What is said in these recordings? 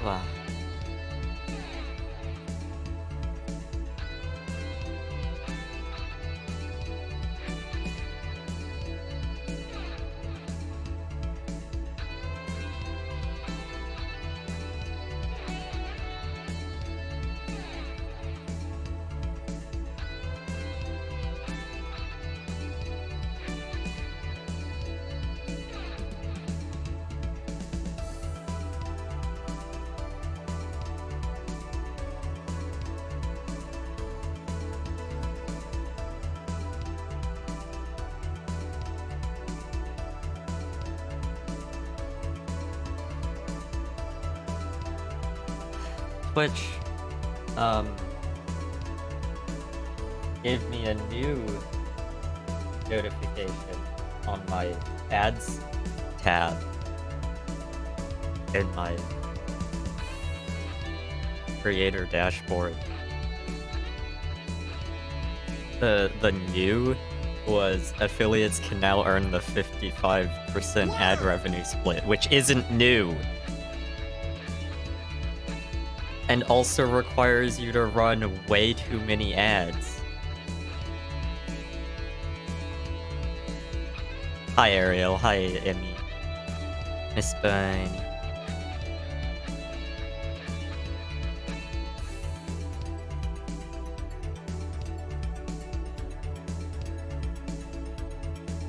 Wow. Twitch, gave me a new notification on my ads tab in my creator dashboard. The new was affiliates can now earn the 55% ad revenue split, which isn't new. And also requires you to run way too many ads. Hi Ariel, hi Emmy. Miss Byrne.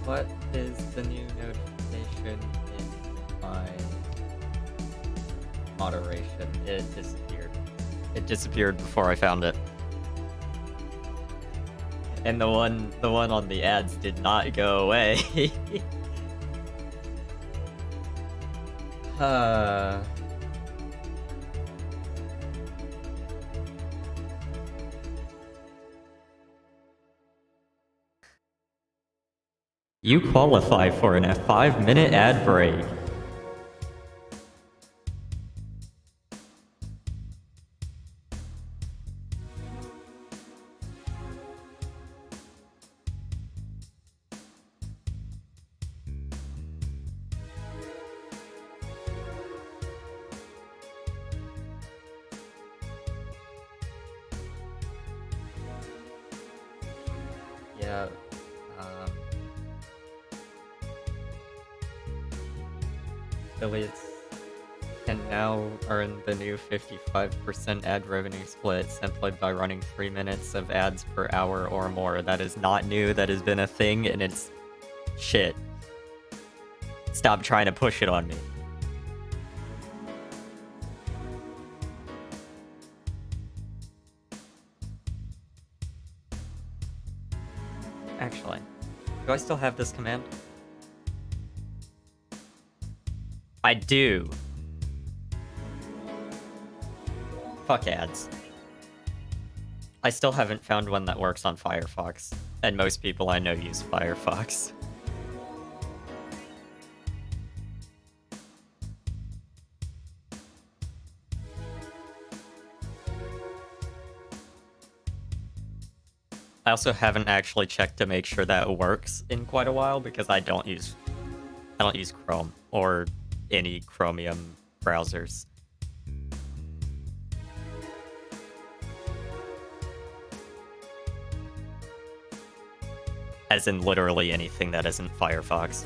What is the new notification in my moderation? It disappeared. It disappeared before I found it. And the one on the ads did not go away. You qualify for a 5-minute ad break. Yeah. Affiliates can now earn the new 55% ad revenue split simply by running 3 minutes of ads per hour or more. That is not new, that has been a thing, and it's shit. Stop trying to push it on me. Actually, do I still have this command? I do. Fuck ads. I still haven't found one that works on Firefox, and most people I know use Firefox. I also haven't actually checked to make sure that it works in quite a while because I don't use Chrome or any Chromium browsers. As in literally anything that isn't Firefox.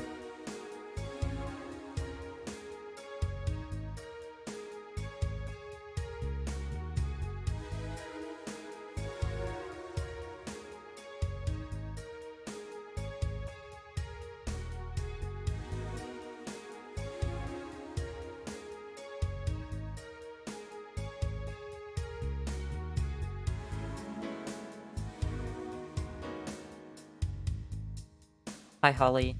Hi, Holly.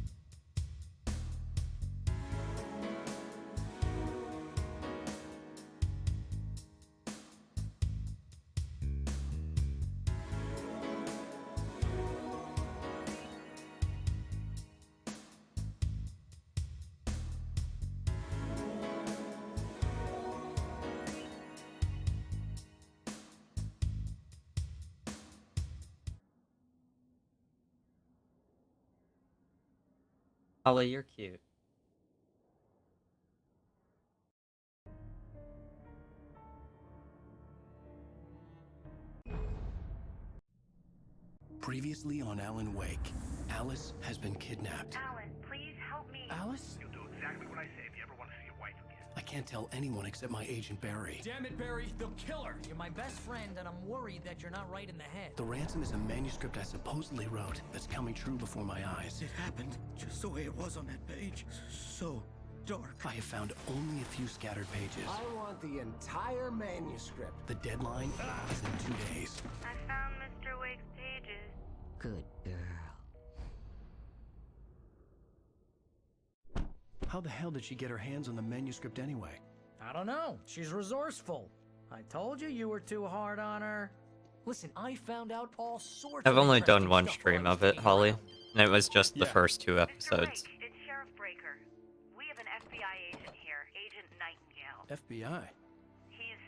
Holly, you're cute. Previously on Alan Wake, Alice has been kidnapped. Alan, please help me. Alice? You'll do exactly what I say if you ever want to see your wife again. I can't tell anyone except my agent Barry. Damn it, Barry, they'll kill her! You're my best friend, and I'm worried that you're not right in the head. The ransom is a manuscript I supposedly wrote that's coming true before my eyes. It happened just the way it was on that page. So dark. I have found only a few scattered pages. I want the entire manuscript. The deadline is in 2 days. I found Mr. Wake's pages. Good girl. How the hell did she get her hands on the manuscript anyway? I don't know. She's resourceful. I told you were too hard on her. Listen, I found out all sorts I've of only interesting done one stuff stream while I of was it, hanging Holly. around. And it was just the Yeah. first 2 Mr. episodes. Wake, it's Sheriff Breaker. We have an FBI agent here, Agent Nightingale. FBI. He's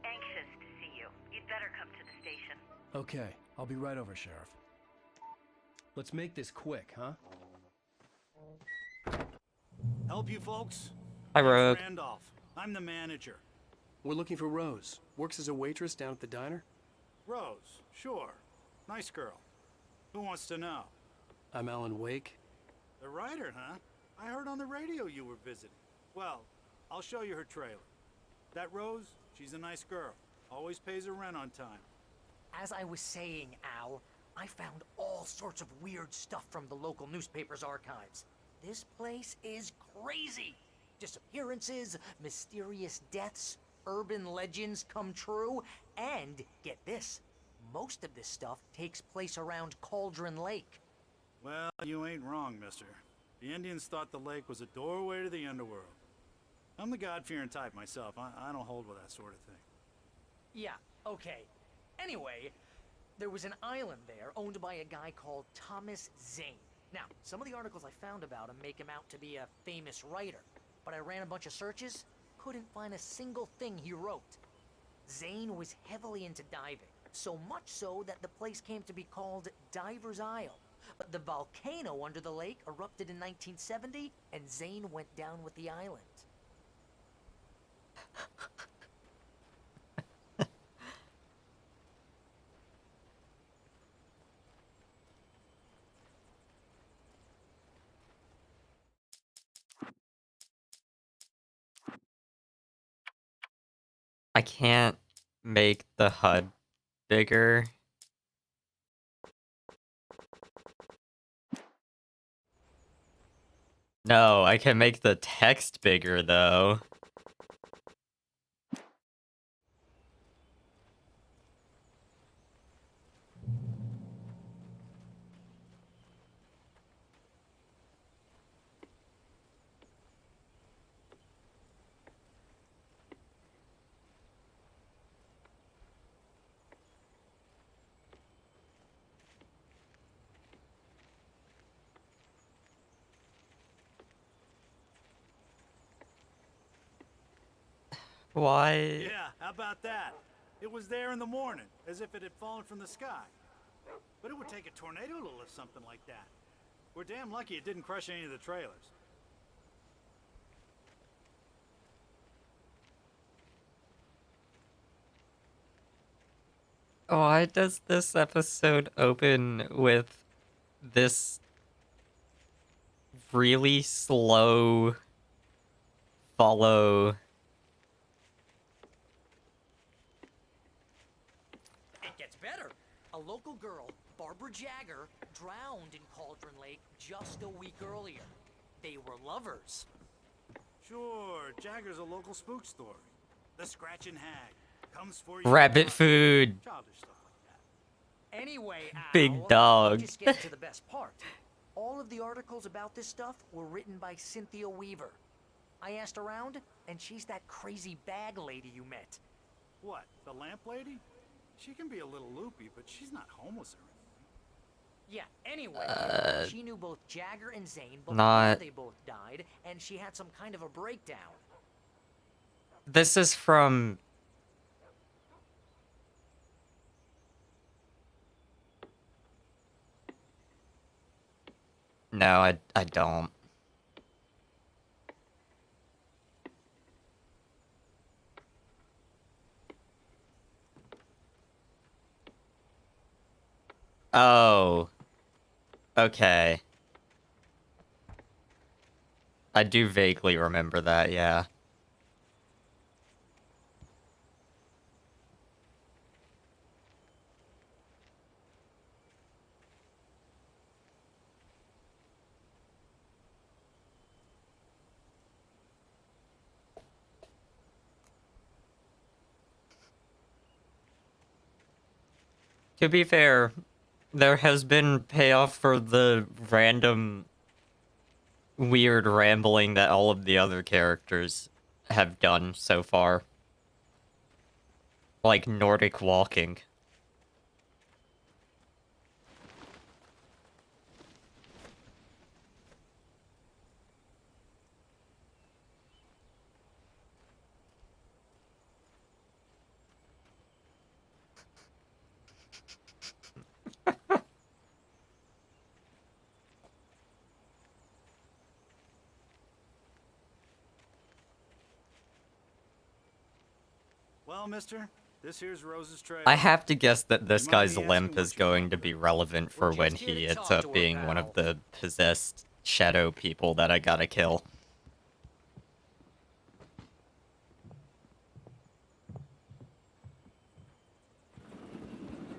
anxious to see you. You'd better come to the station. Okay, I'll be right over, Sheriff. Let's make this quick, huh? Help you folks? Hi, I'm Rogue. Randolph. I'm the manager. We're looking for Rose. Works as a waitress down at the diner. Rose, sure. Nice girl. Who wants to know? I'm Alan Wake. The writer, huh? I heard on the radio you were visiting. Well, I'll show you her trailer. That Rose, she's a nice girl. Always pays her rent on time. As I was saying, Al, I found all sorts of weird stuff from the local newspaper's archives. This place is crazy. Disappearances, mysterious deaths, urban legends come true, and get this, most of this stuff takes place around Cauldron Lake. Well, you ain't wrong, mister. The Indians thought the lake was a doorway to the underworld. I'm the God-fearing type myself. I don't hold with that sort of thing. Yeah, okay. Anyway, there was an island there owned by a guy called Thomas Zane. Now, some of the articles I found about him make him out to be a famous writer, but I ran a bunch of searches, couldn't find a single thing he wrote. Zane was heavily into diving, so much so that the place came to be called Diver's Isle. But the volcano under the lake erupted in 1970, and Zane went down with the island. I can't make the HUD bigger. No, I can make the text bigger though. Why? Yeah, how about that? It was there in the morning, as if it had fallen from the sky. But it would take a tornado to lift something like that. We're damn lucky it didn't crush any of the trailers. Why does this episode open with this really slow follow. It gets better. A local girl, Barbara Jagger, drowned in Cauldron Lake just a week earlier. They were lovers. Sure, Jagger's a local spook story. The Scratching Hag comes for you. Rabbit food. Childish stuff like that. Anyway, Big Al, dog. just getting to the best part. All of the articles about this stuff were written by Cynthia Weaver. I asked around, and she's that crazy bag lady you met. What, the lamp lady? She can be a little loopy, but she's not homeless or anything. Yeah, anyway, she knew both Jagger and Zane before not- they both died, and she had some kind of a breakdown. This is from... No, I don't. Oh. Okay. I do vaguely remember that, yeah. To be fair, there has been payoff for the random weird rambling that all of the other characters have done so far. Like Nordic walking. Well, mister, this here's Rose's trail. I have to guess that this You mind guy's me asking limp what is you going want? to be relevant for We're when just here he to ends talk up to her, being one of pal. the possessed shadow people that I gotta kill.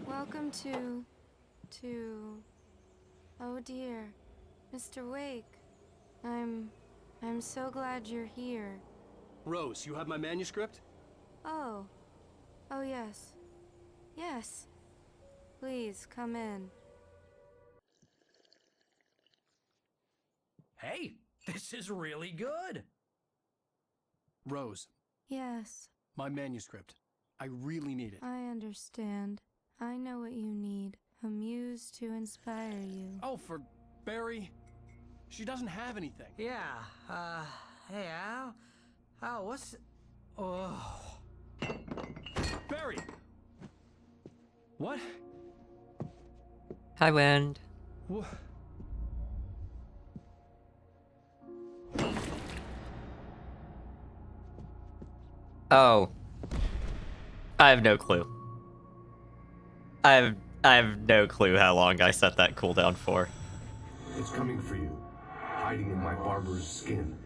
Welcome to... Oh dear, Mr. Wake. I'm so glad you're here. Rose, you have my manuscript? Oh. Oh yes. Yes. Please, come in. Hey, this is really good. Rose, Yes, my manuscript. I really need it. I understand. I know what you need. A muse to inspire you. Oh, for Barry. She doesn't have anything. Yeah, hey, Al? Al, what's... Oh... Barry! What? Hi, Wind. Wha- Oh. I have no clue. I have no clue how long I set that cooldown for. It's coming for you, hiding in my barber's skin.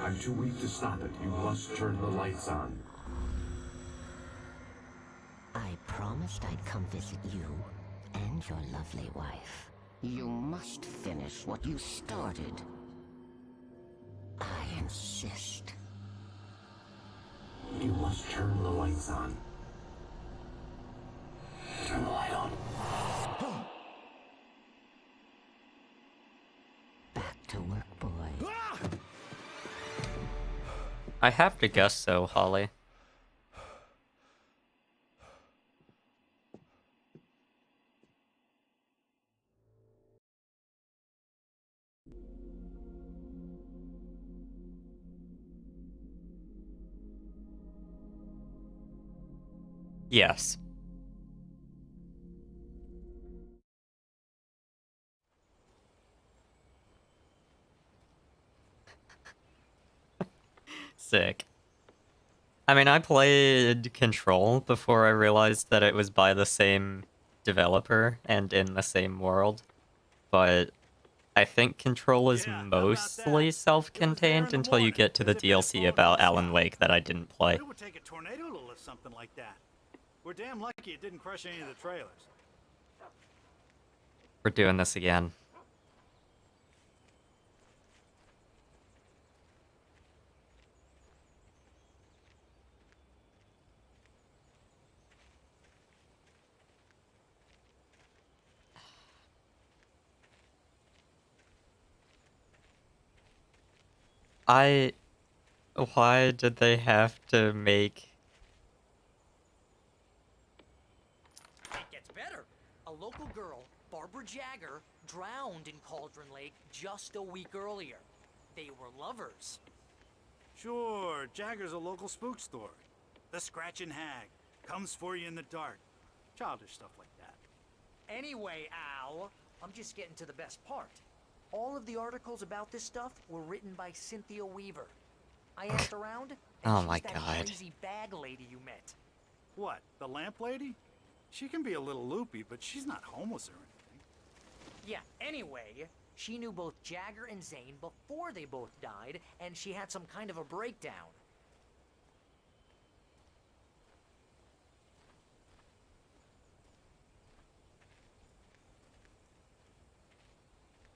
I'm too weak to stop it. You must turn the lights on. I promised I'd come visit you and your lovely wife. You must finish what you started. I insist. You must turn the lights on. Turn the light on. Back to work, boy. I have to guess so, Holly. Yes. Sick. I mean, I played Control before I realized that it was by the same developer and in the same world. but I think Control is Yeah, how about mostly that? It was there in self-contained the until you morning, get to the as if it had DLC fallen about from the Alan sky. Wake that I didn't play. But it would take a tornado to lift something like that. We're damn lucky it didn't crush any of the trailers. We're doing this again. Why did they have to make... It gets better. A local girl, Barbara Jagger, drowned in Cauldron Lake just a week earlier. They were lovers. Sure, Jagger's a local spook story. The Scratching Hag comes for you in the dark. Childish stuff like that. Anyway, Al, I'm just getting to the best part. All of the articles about this stuff were written by Cynthia Weaver. I asked around, and Oh she's my that God. crazy bag lady you met. What, the lamp lady? She can be a little loopy, but she's not homeless or anything. Yeah, anyway, she knew both Jagger and Zane before they both died, and she had some kind of a breakdown.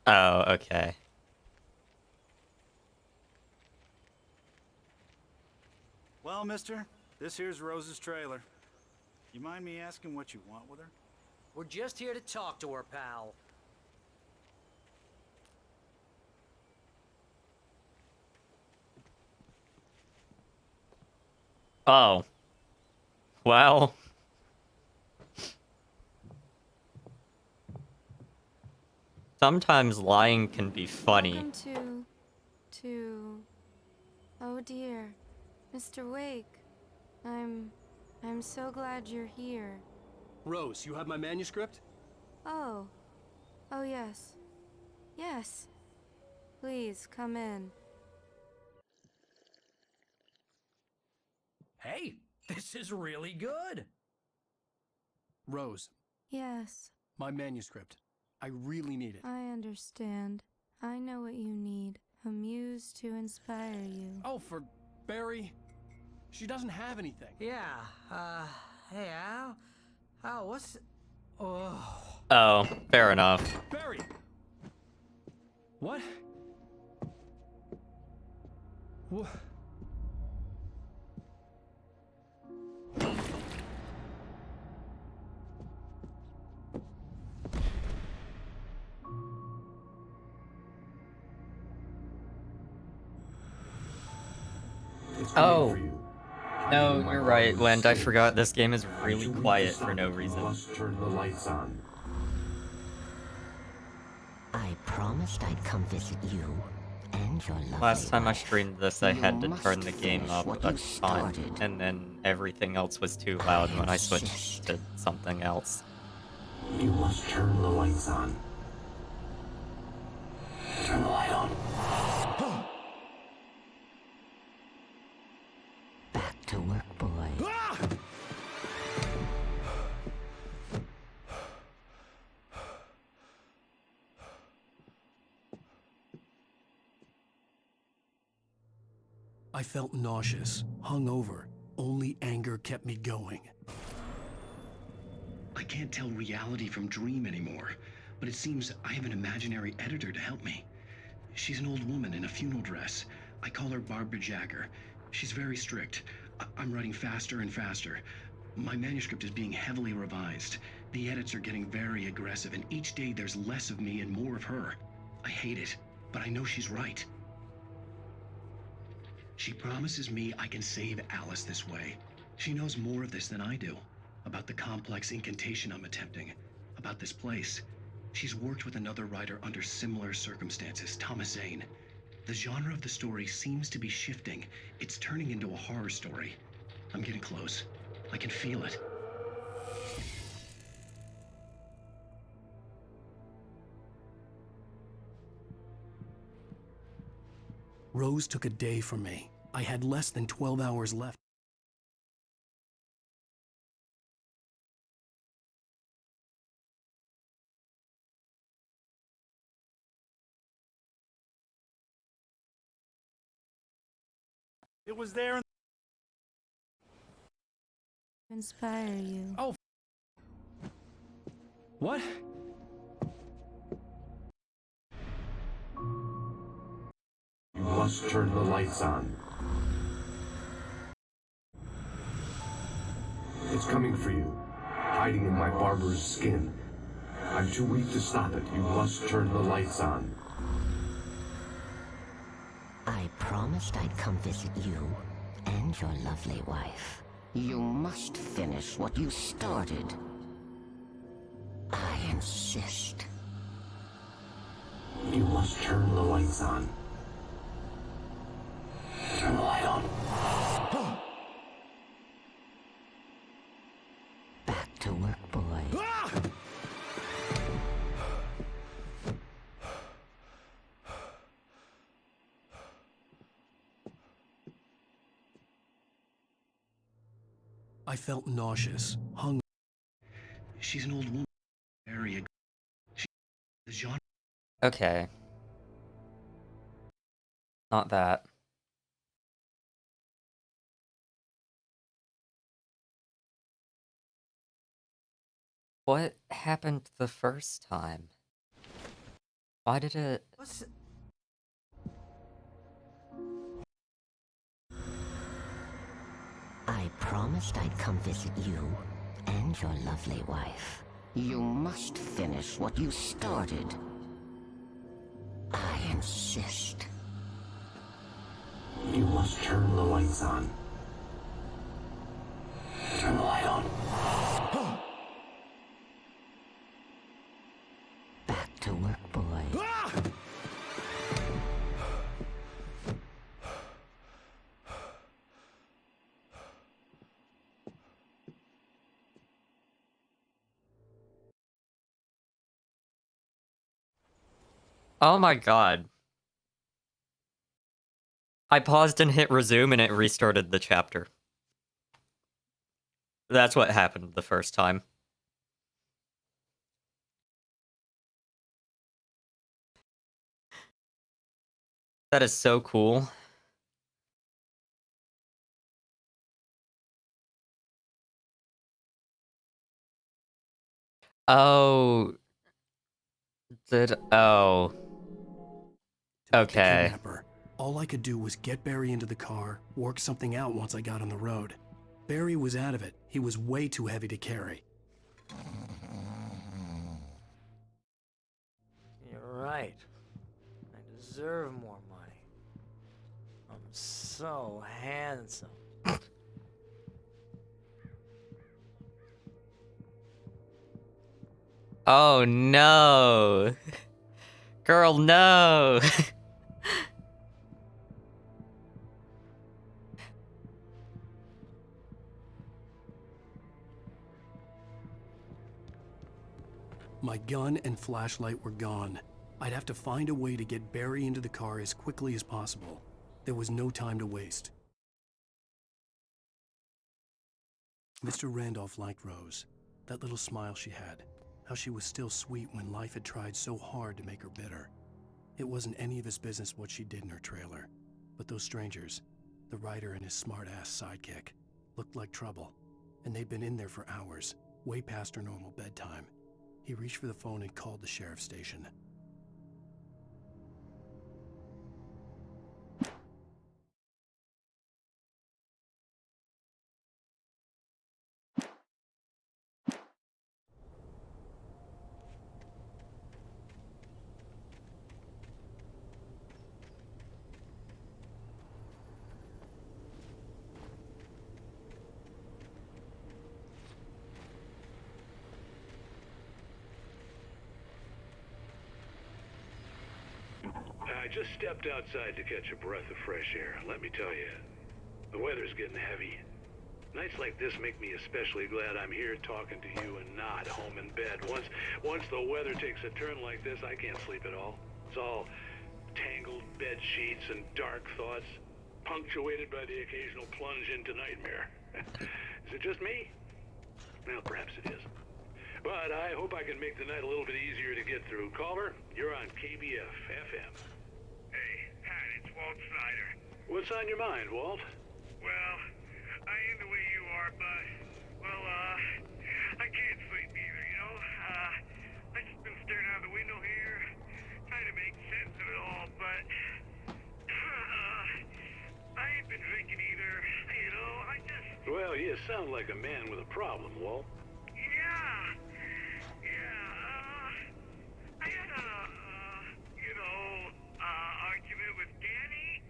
Oh, okay. Well, mister, this here's Rose's trailer. You mind me asking what you want with her? We're just here to talk to her, pal. Oh. Well... Sometimes lying can be funny. Welcome to... Oh dear. Mr. Wake. I'm so glad you're here. Rose, you have my manuscript? Oh. Oh yes. Yes. Please, come in. Hey, this is really good. Rose, Yes, my manuscript. I really need it. I understand. I know what you need. A muse to inspire you. Oh, for Barry? She doesn't have anything. Yeah, hey, Al? Al, what's... Oh... Oh, fair enough. Barry! What? What? It's coming Oh. for you. No, Hiding in my you're right, barber's Wend. I skin. forgot this game is I'm really too weak to quiet for stop no it. You reason. must turn the lights on. I promised I'd come visit you and your lovely Last time I wife. streamed this, I You had to must turn the game finish up what a you ton, started. and then everything else was too loud when I switched insist. to something else. You must turn the lights on. Turn the light on. Back to work, boy. I felt nauseous, hungover. Only anger kept me going. I can't tell reality from dream anymore, but it seems I have an imaginary editor to help me. She's an old woman in a funeral dress. I call her Barbara Jagger. She's very strict. I'm writing faster and faster. My manuscript is being heavily revised. The edits are getting very aggressive, and each day there's less of me and more of her. I hate it, but I know she's right. She promises me I can save Alice this way. She knows more of this than I do. About the complex incantation I'm attempting. About this place. She's worked with another writer under similar circumstances, Thomas Zane. The genre of the story seems to be shifting. It's turning into a horror story. I'm getting close. I can feel it. Rose took a day from me. I had less than 12 hours left. It was there in Inspire you. Oh. What? You must turn the lights on. It's coming for you, hiding in my barber's skin. I'm too weak to stop it. You must turn the lights on. I promised I'd come visit you and your lovely wife. You must finish what you started. I insist. You must turn the lights on. Turn the light on. Back to work, boy. I felt nauseous, hungry. She's an old woman. Very ag- She the genre. Okay. Not that. What happened the first time? Why did it... I promised I'd come visit you and your lovely wife. You must finish what you started. I insist. You must turn the lights on. Turn the light on. Back to work, boy. Oh my god. I paused and hit resume and it restarted the chapter. That's what happened the first time. That is so cool. Oh. Oh. Okay. Kidnapper. All I could do was get Barry into the car, work something out once I got on the road. Barry was out of it. He was way too heavy to carry. You're right. I deserve more money. I'm so handsome. Oh no. Girl, no. My gun and flashlight were gone. I'd have to find a way to get Barry into the car as quickly as possible. There was no time to waste. Mr. Randolph liked Rose. That little smile she had. How she was still sweet when life had tried so hard to make her bitter. It wasn't any of his business what she did in her trailer. But those strangers, the writer and his smart-ass sidekick, looked like trouble. And they'd been in there for hours, way past her normal bedtime. He reached for the phone and called the sheriff's station. I just stepped outside to catch a breath of fresh air. Let me tell you, the weather's getting heavy. Nights like this make me especially glad I'm here talking to you and not home in bed. Once the weather takes a turn like this, I can't sleep at all. It's all tangled bed sheets and dark thoughts, punctuated by the occasional plunge into nightmare. Is it just me? Well, perhaps it is. But I hope I can make the night a little bit easier to get through. Caller, you're on KBF FM. Hey, Pat, it's Walt Snyder. What's on your mind, Walt? Well, I ain't the way you are, but, well, I can't sleep either, you know? I just been staring out the window here, trying to make sense of it all, but, I ain't been drinking either, you know? I just... Well, you sound like a man with a problem, Walt. Yeah, I had a, argument with Danny.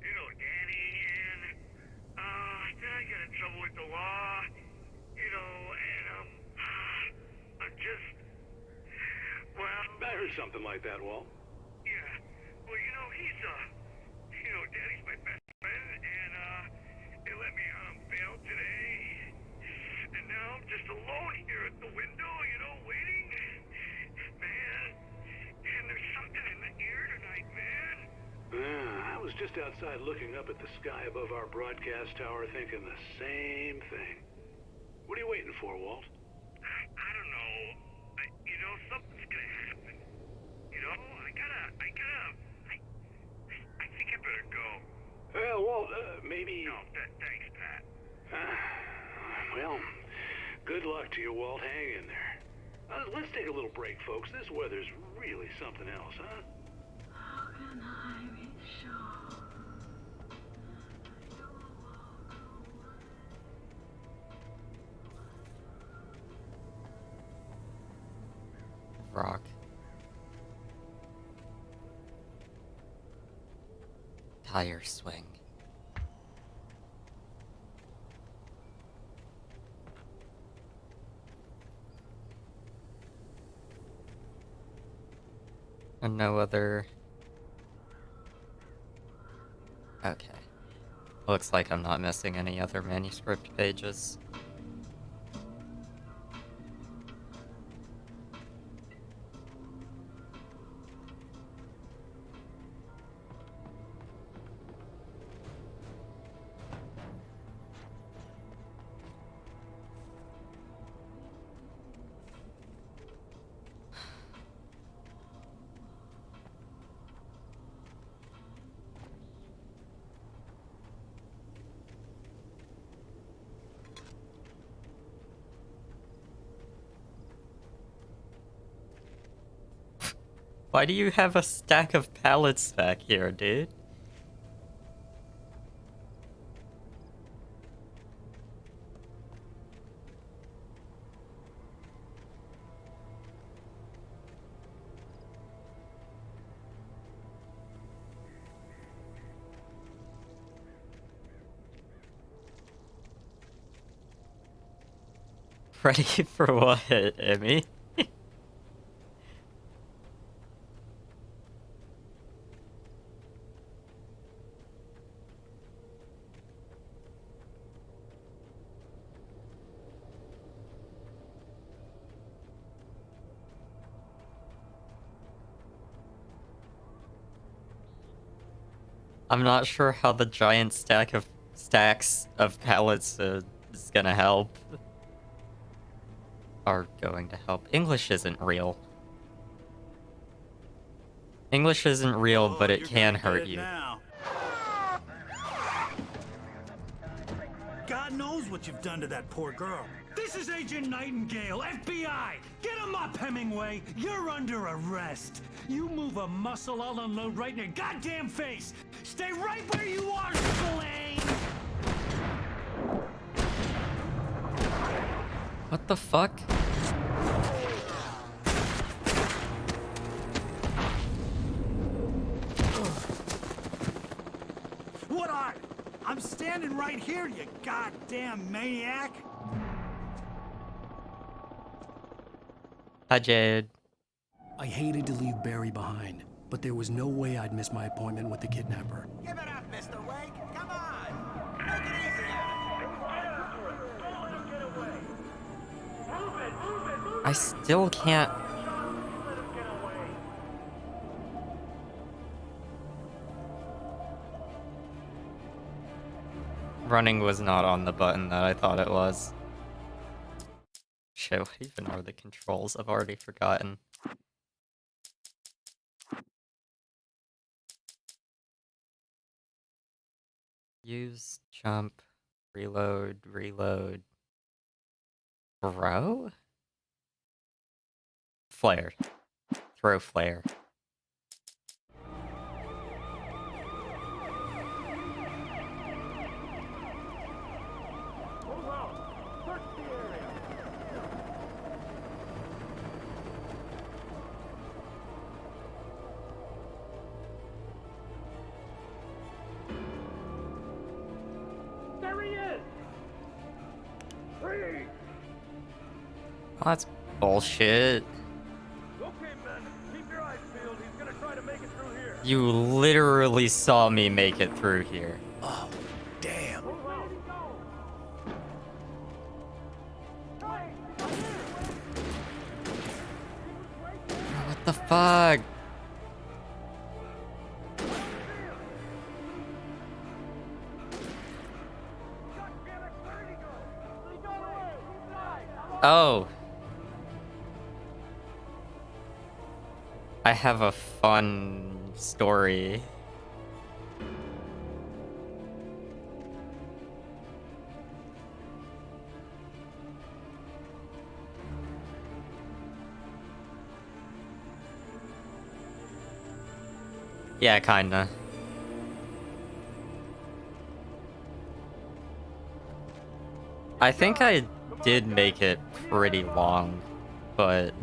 You know Danny, and, then I got in trouble with the law, you know, and, I'm just, well... I heard something like that, Walt. Yeah, well, you know, Danny's my best friend, and, they let me out on bail today, and now I'm just alone here at the window, you know, waiting, man, and there's something in the air tonight, man. I was just outside looking up at the sky above our broadcast tower thinking the same thing. What are you waiting for, Walt? I don't know. You know, something's gonna happen. You know, I think I better go. Well, Walt, maybe... No, thanks, Pat. Well, good luck to you, Walt. Hang in there. Let's take a little break, folks. This weather's really something else, huh? How can I be sure? Rock. Tire swing. And no other... Okay. Looks like I'm not missing any other manuscript pages. Why do you have a stack of pallets back here, dude? Ready for what, Emmy? I'm not sure how the giant stacks of pallets is gonna help. Are going to help. English isn't real. English isn't real, but it can hurt you. Now. God knows what you've done to that poor girl. This is Agent Nightingale, FBI! Get him up, Hemingway! You're under arrest! You move a muscle, I'll unload right in your goddamn face! Stay right where you are, Spillane! What the fuck? What are you? I'm standing right here, you goddamn maniac! Hi, Jade. I hated to leave Barry behind, but there was no way I'd miss my appointment with the kidnapper. Give it up, Mr. Wake. Come on. Take it easy on him. I still can't... Running was not on the button that I thought it was. Shit, what even are the controls? I've already forgotten. Use, jump, reload, reload. Throw? Flare. Throw flare. There he is! Freeze! Oh, that's bullshit. Okay, men, keep your eyes peeled. He's gonna try to make it through here. You literally saw me make it through here. Oh, damn. What the fuck? Oh. I have a fun story. Yeah, kinda. I think I did make it pretty long, but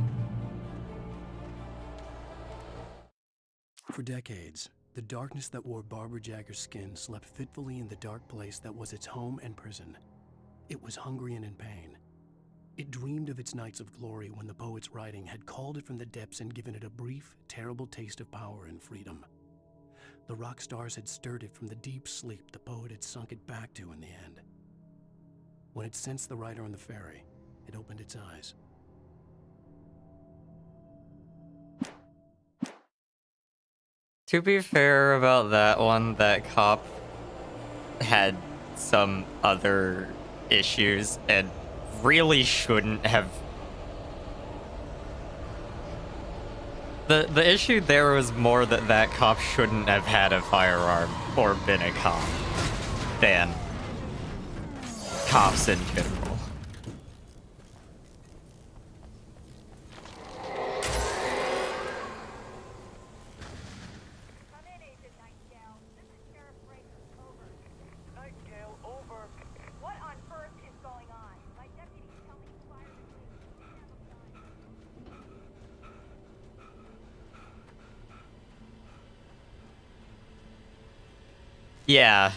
For decades, the darkness that wore Barbara Jagger's skin slept fitfully in the dark place that was its home and prison. It was hungry and in pain. It dreamed of its nights of glory when the poet's writing had called it from the depths and given it a brief, terrible taste of power and freedom. The rock stars had stirred it from the deep sleep the poet had sunk it back to in the end. When it sensed the rider on the ferry, it opened its eyes. to be fair about that one, that cop had some other issues and really shouldn't have. The issue there was more that that cop shouldn't have had a firearm or been a cop than cops in general. Nightingale, over. What on earth is going on? My deputies tell me fire Yeah.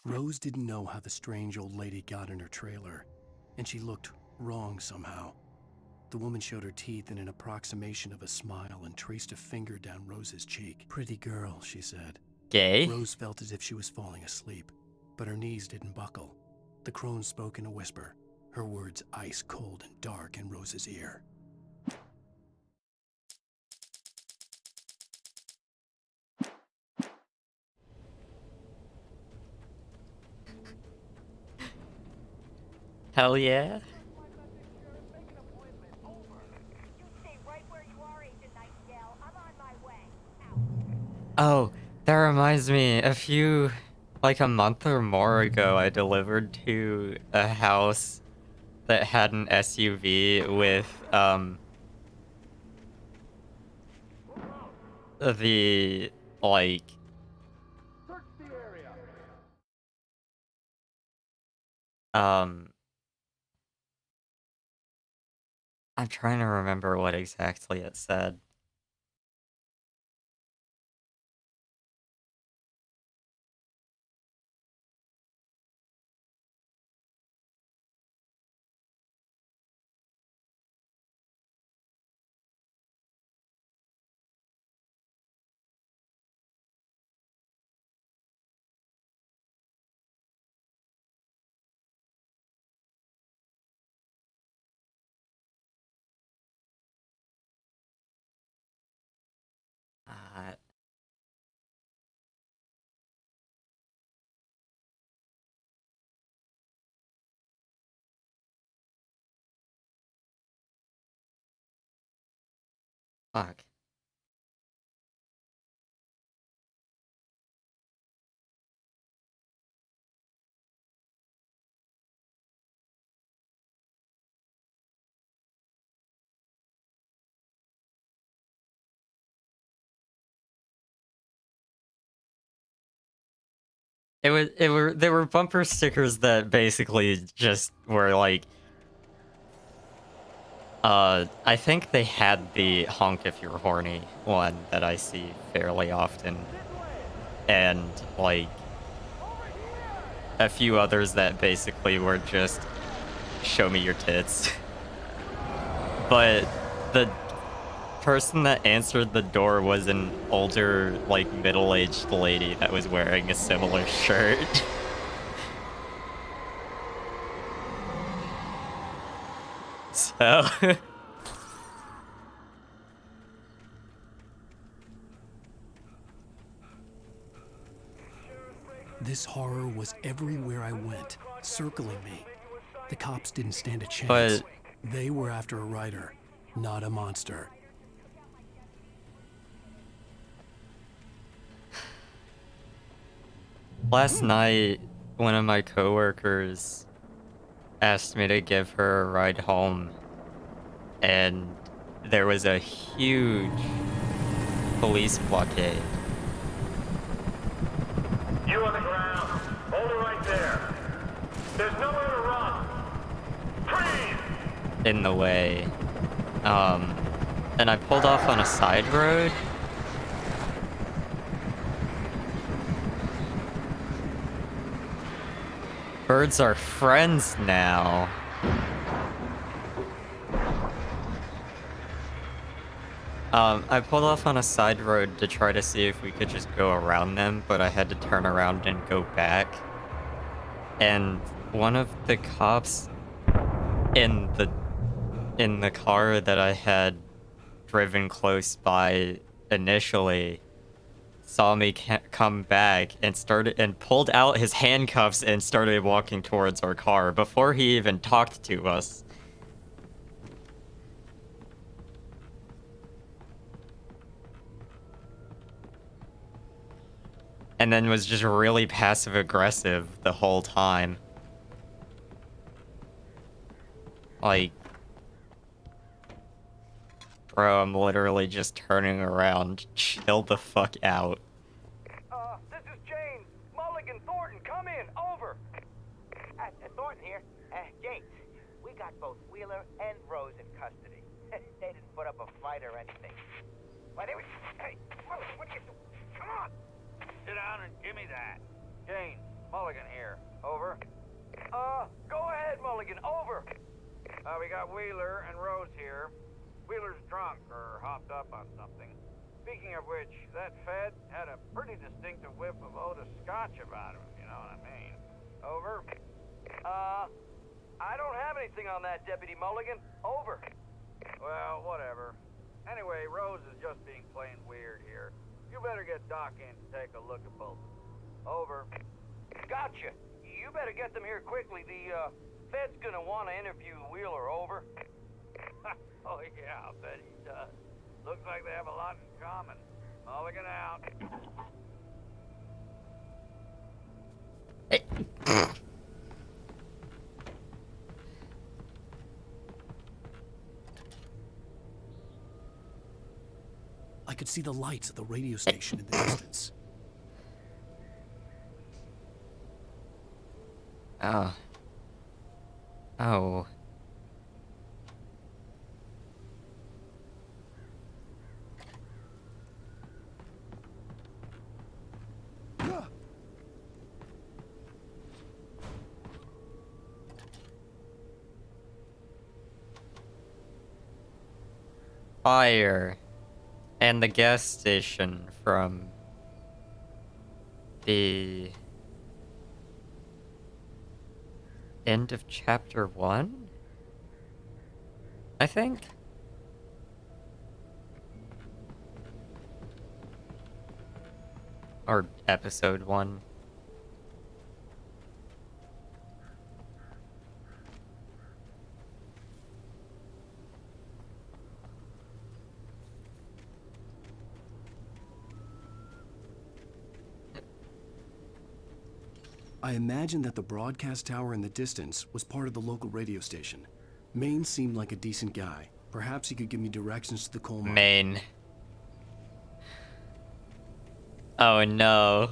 Rose didn't know how the strange old lady got in her trailer, and she looked wrong somehow. The woman showed her teeth in an approximation of a smile and traced a finger down Rose's cheek. "Pretty girl," she said. Gay? Rose felt as if she was falling asleep, but her knees didn't buckle. The crone spoke in a whisper, her words ice cold and dark in Rose's ear. Hell yeah. Oh, that reminds me, like a month or more ago, I delivered to a house that had an SUV with, the, like, I'm trying to remember what exactly it said. Fuck. There were bumper stickers that basically just were like, I think they had the honk if you're horny one that I see fairly often, and like a few others that basically were just show me your tits. But the person that answered the door was an older, like, middle-aged lady that was wearing a similar shirt. So... This horror was everywhere I went, circling me. The cops didn't stand a chance. But... They were after a writer, not a monster. Last night, one of my coworkers asked me to give her a ride home, and there was a huge police blockade. You on the ground. Hold it right there. There's nowhere to run. Freeze! In the way. And I pulled off on a side road. Birds are friends now. I pulled off on a side road to try to see if we could just go around them, but I had to turn around and go back. And one of the cops in the car that I had driven close by initially saw me come back and pulled out his handcuffs and started walking towards our car before he even talked to us. And then was just really passive aggressive the whole time. Like, bro, I'm literally just turning around. Chill the fuck out. This is James. Mulligan, Thornton, come in. Over. Thornton here. James, we got both Wheeler and Rose in custody. They didn't put up a fight or anything. Why, they were... Hey, Mulligan, what are you doing? Come on. Sit down and give me that. James, Mulligan here. Over. Go ahead, Mulligan. Over. We got Wheeler and Rose here. Wheeler's drunk or hopped up on something. Speaking of which, that Fed had a pretty distinctive whiff of Otis Scotch about him, you know what I mean. Over. I don't have anything on that, Deputy Mulligan. Over. Well, whatever. Anyway, Rose is just being plain weird here. You better get Doc in to take a look at both. Over. Gotcha. You better get them here quickly. The, Fed's gonna want to interview Wheeler. Over. Oh, yeah, I'll bet he does. Looks like they have a lot in common. Mulligan out. I could see the lights of the radio station in the distance. Oh. Oh. Fire. And the gas station from the end of chapter 1? I think? Or episode 1. I imagined that the broadcast tower in the distance was part of the local radio station. Maine seemed like a decent guy. Perhaps he could give me directions to the coal mine. Maine. Oh no.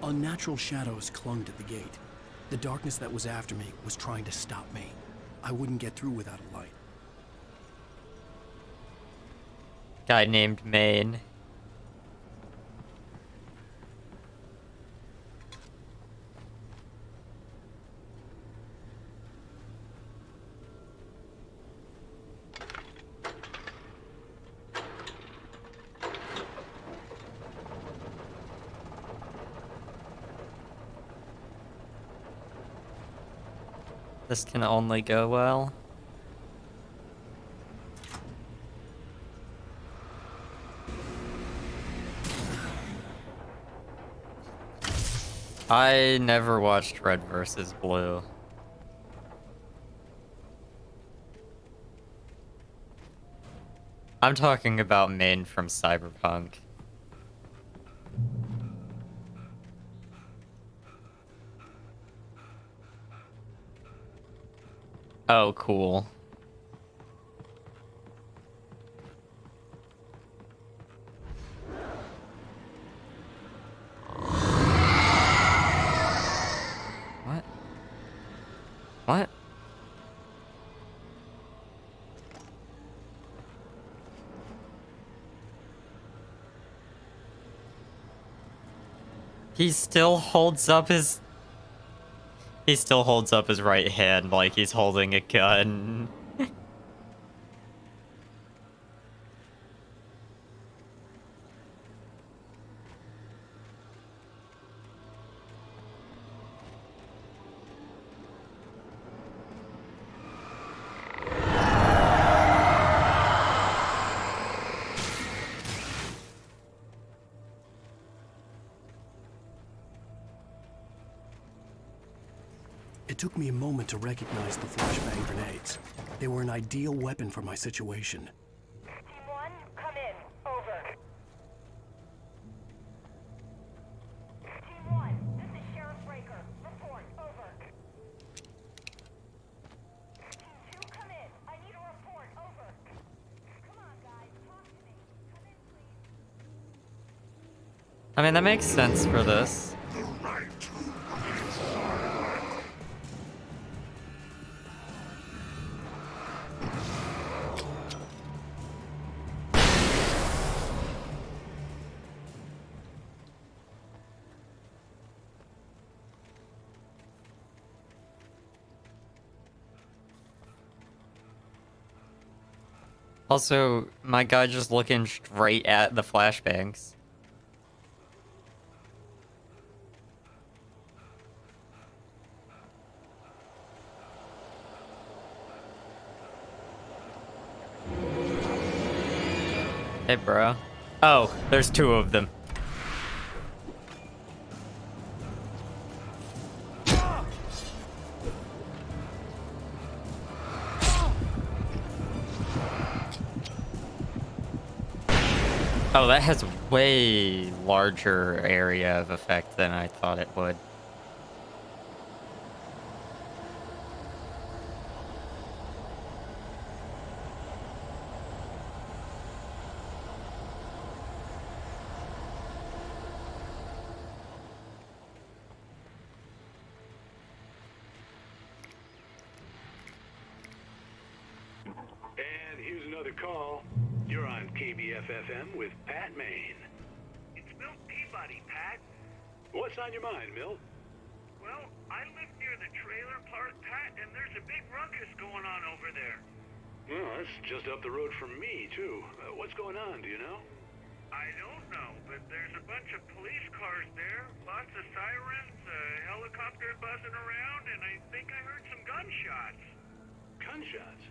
Unnatural shadows clung to the gate. The darkness that was after me was trying to stop me. I wouldn't get through without a light. Guy named Maine. This can only go well. I never watched Red vs. Blue. I'm talking about Maine from Cyberpunk. Oh, cool. What? What? He still holds up his... He still holds up his right hand like he's holding a gun. It took me a moment to recognize the flashbang grenades. They were an ideal weapon for my situation. Team 1, come in. Over. Team 1, this is Sheriff Breaker. Report. Over. Team 2, come in. I need a report. Over. Come on, guys. Talk to me. Come in, please. I mean, that makes sense for this. Also, my guy just looking straight at the flashbangs. Hey, bro. Oh, there's two of them. Oh, that has a way larger area of effect than I thought it would. And here's another call. You're on KBFFM with Pat Maine. It's Milt Peabody, Pat. What's on your mind, Milt? Well, I live near the trailer park, Pat, and there's a big ruckus going on over there. Well, that's just up the road from me, too. What's going on, do you know? I don't know, but there's a bunch of police cars there, lots of sirens, a helicopter buzzing around, and I think I heard some gunshots. Gunshots?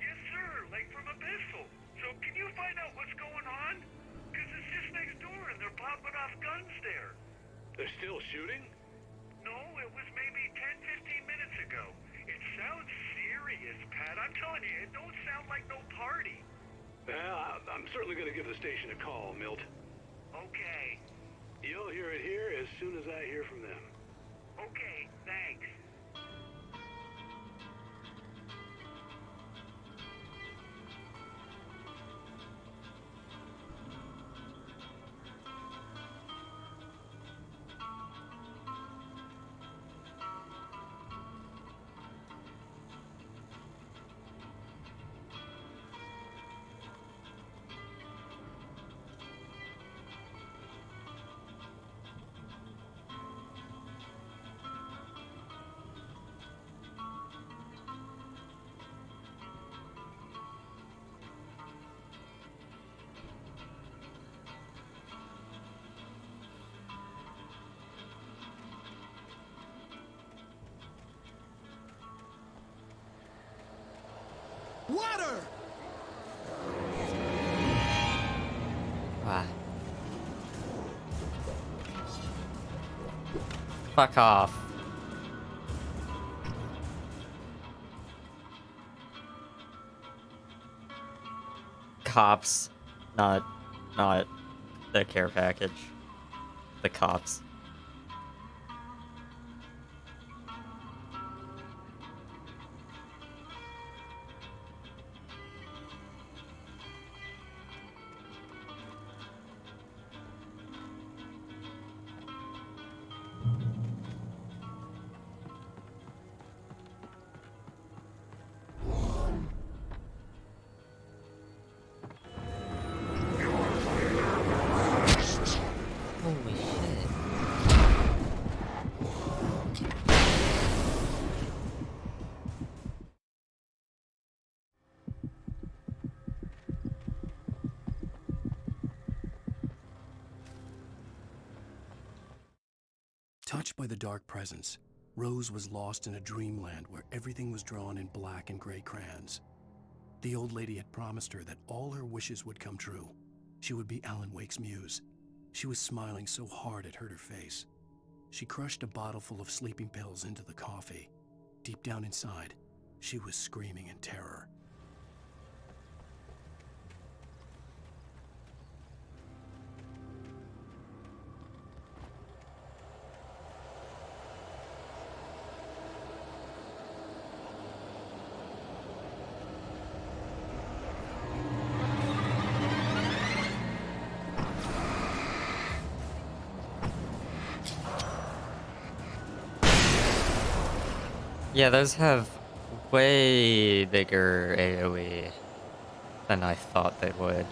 Yes, sir, like from a pistol. So can you find out what's going on? Because it's just next door and they're popping off guns there. They're still shooting? No, it was maybe 10, 15 minutes ago. It sounds serious, Pat. I'm telling you, it don't sound like no party. Well, I'm certainly going to give the station a call, Milt. Okay. You'll hear it here as soon as I hear from them. Okay, thanks. Water! Ah. Fuck off. Cops, not the care package. The cops. Holy shit. Touched by the dark presence, Rose was lost in a dreamland where everything was drawn in black and gray crayons. The old lady had promised her that all her wishes would come true. She would be Alan Wake's muse. She was smiling so hard it hurt her face. She crushed a bottle full of sleeping pills into the coffee. Deep down inside, she was screaming in terror. Yeah, those have way bigger AoE than I thought they would.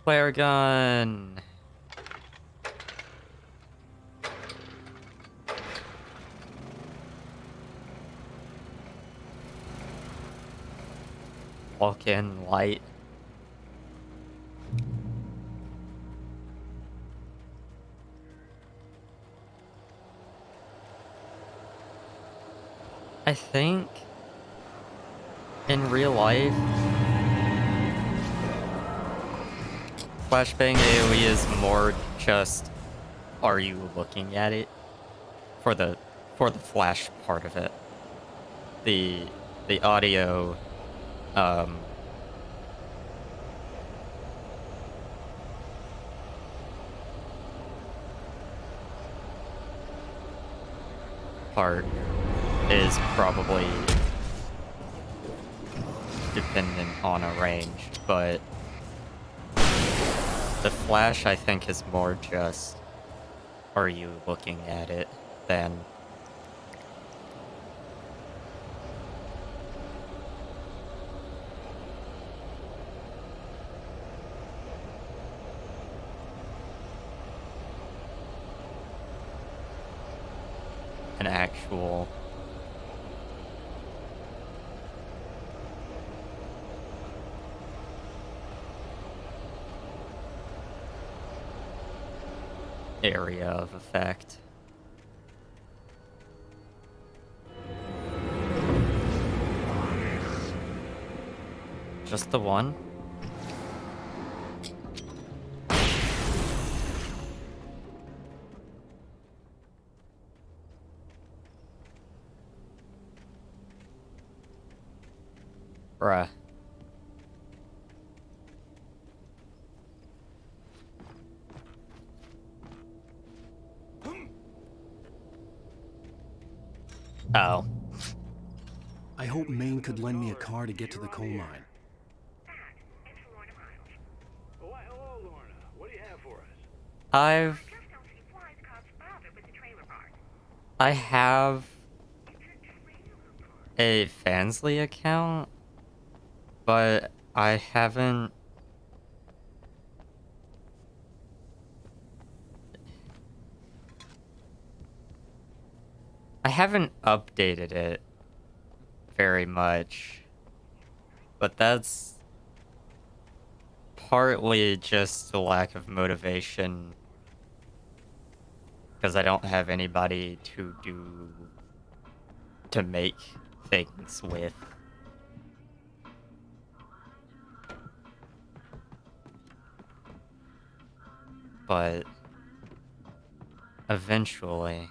Flare gun. Walk in light. I think in real life, flashbang AoE is more just, are you looking at it? For the flash part of it. The audio part is probably dependent on a range, but the flash I think is more just, are you looking at it, than an actual area of effect. Just the one? Bruh. Oh. I hope Maine could lend me a car to get to the coal mine. Why, hello, Lorna. What do you have for us? I have a Fansly account, but I haven't... updated it very much, but that's partly just a lack of motivation because I don't have anybody to make things with. But eventually,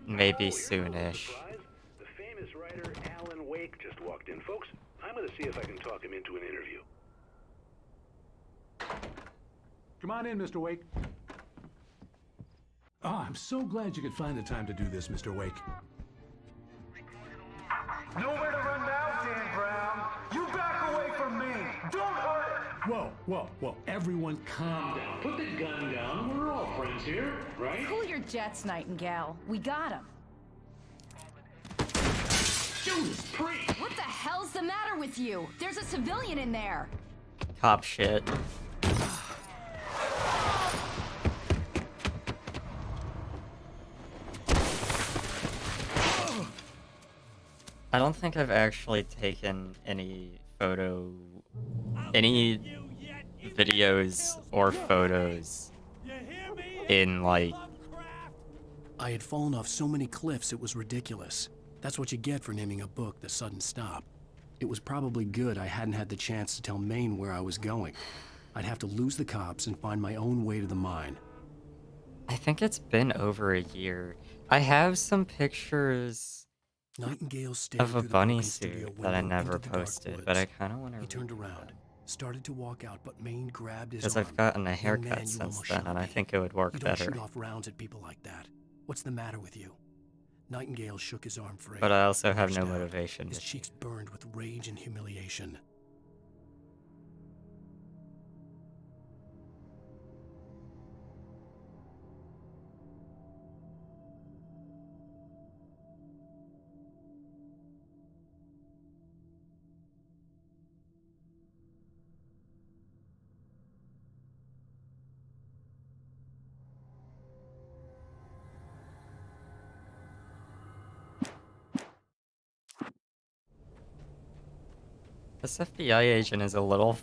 maybe soonish. The famous writer Alan Wake just walked in. Folks, I'm gonna see if I can talk him into an interview. Come on in, Mr. Wake. Oh, I'm so glad you could find the time to do this, Mr. Wake. Nowhere to run now, Dan Brown. You back away from me. Don't hurt it. Whoa. Everyone calm down. Put the gun down. We're all friends here, right? Cool your jets, Nightingale. We got him. Judas Priest! What the hell's the matter with you? There's a civilian in there. Cop shit. I don't think I've actually taken any videos or photos in, like... I had fallen off so many cliffs it was ridiculous. That's what you get for naming a book The Sudden Stop. It was probably good I hadn't had the chance to tell Maine where I was going. I'd have to lose the cops and find my own way to the mine. I think it's been over a year. I have some pictures Nightingale stared of a through the bunny broken studio suit that I window never into the dark posted, woods. but I kind of want to. He turned around, started to walk out, but Maine grabbed his Because arm. I've gotten a "Young haircut man, you since almost then, shot and I me. think it would work You don't better. shoot off rounds at people like that. What's the matter with you? Nightingale shook his arm free. But I also have reached no out. motivation. His cheeks burned with rage and humiliation. This FBI agent is a little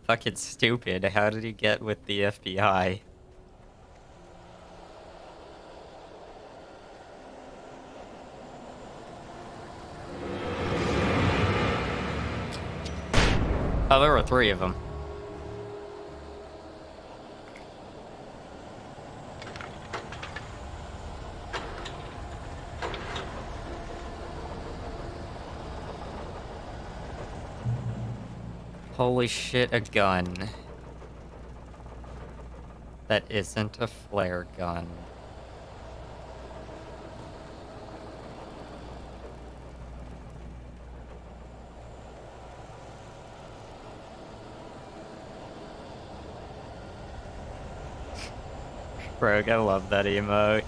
fucking stupid. How did he get with the FBI? Oh, there were 3 of them. Holy shit, a gun. That isn't a flare gun. Rogue, I love that emote.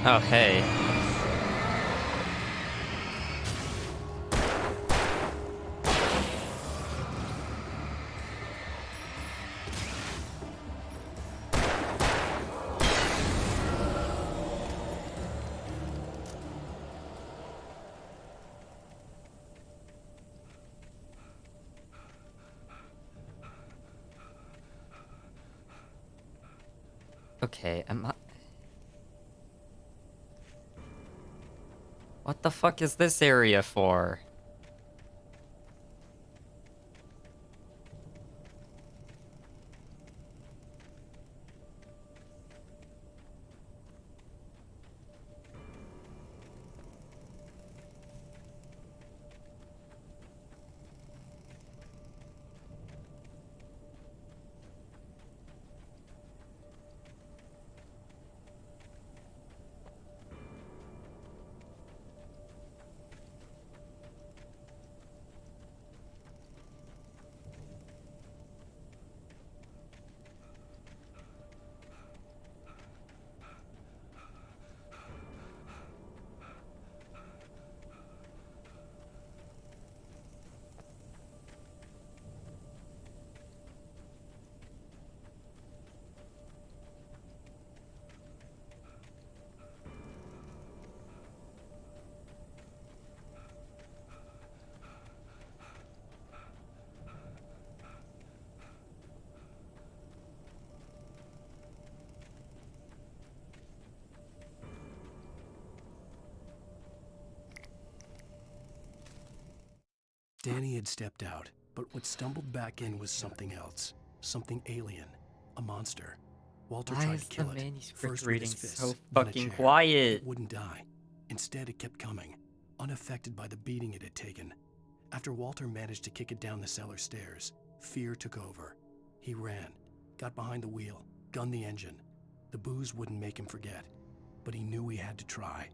Oh, hey. Okay, am I... What the fuck is this area for? Danny had stepped out, but what stumbled back in was something else. Something alien. A monster. Walter Why tried is to kill the it. manuscript First with reading his fists, so then a fucking chair. quiet? It wouldn't die. Instead, it kept coming, unaffected by the beating it had taken. After Walter managed to kick it down the cellar stairs, fear took over. He ran, got behind the wheel, gunned the engine. The booze wouldn't make him forget, but he knew he had to try.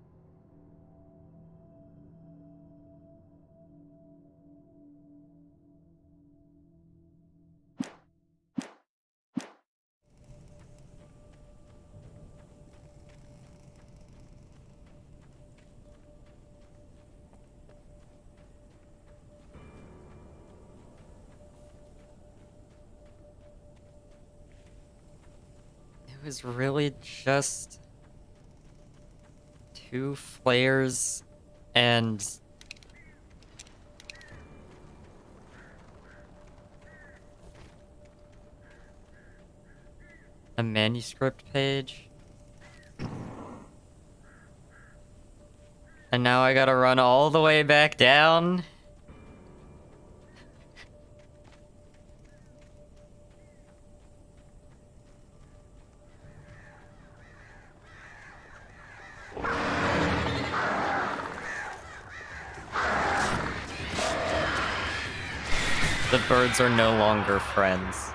It was really just 2 flares and a manuscript page. And now I gotta run all the way back down. The birds are no longer friends.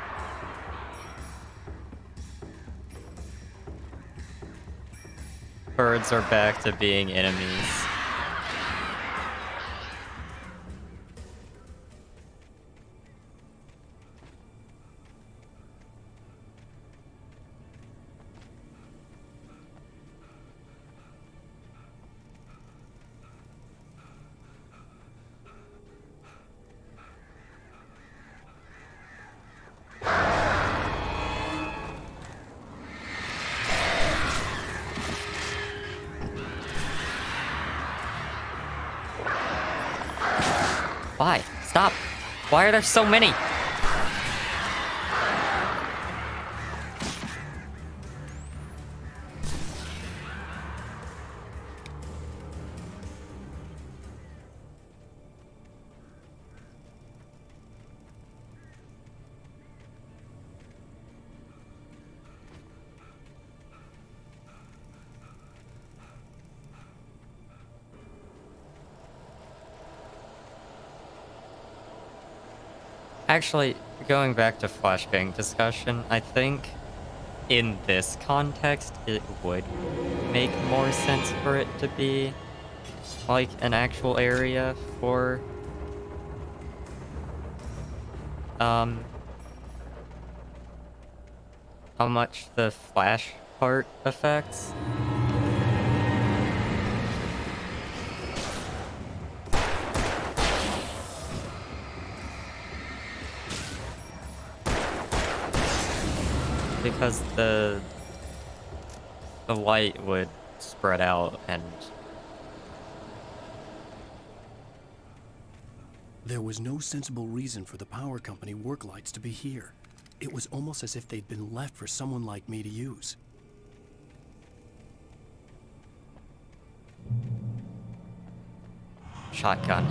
Birds are back to being enemies. Why? Stop! Why are there so many? Actually, going back to flashbang discussion, I think in this context it would make more sense for it to be like an actual area for how much the flash part affects. Because the light would spread out and There was no sensible reason for the power company work lights to be here. It was almost as if they'd been left for someone like me to use. shotgun.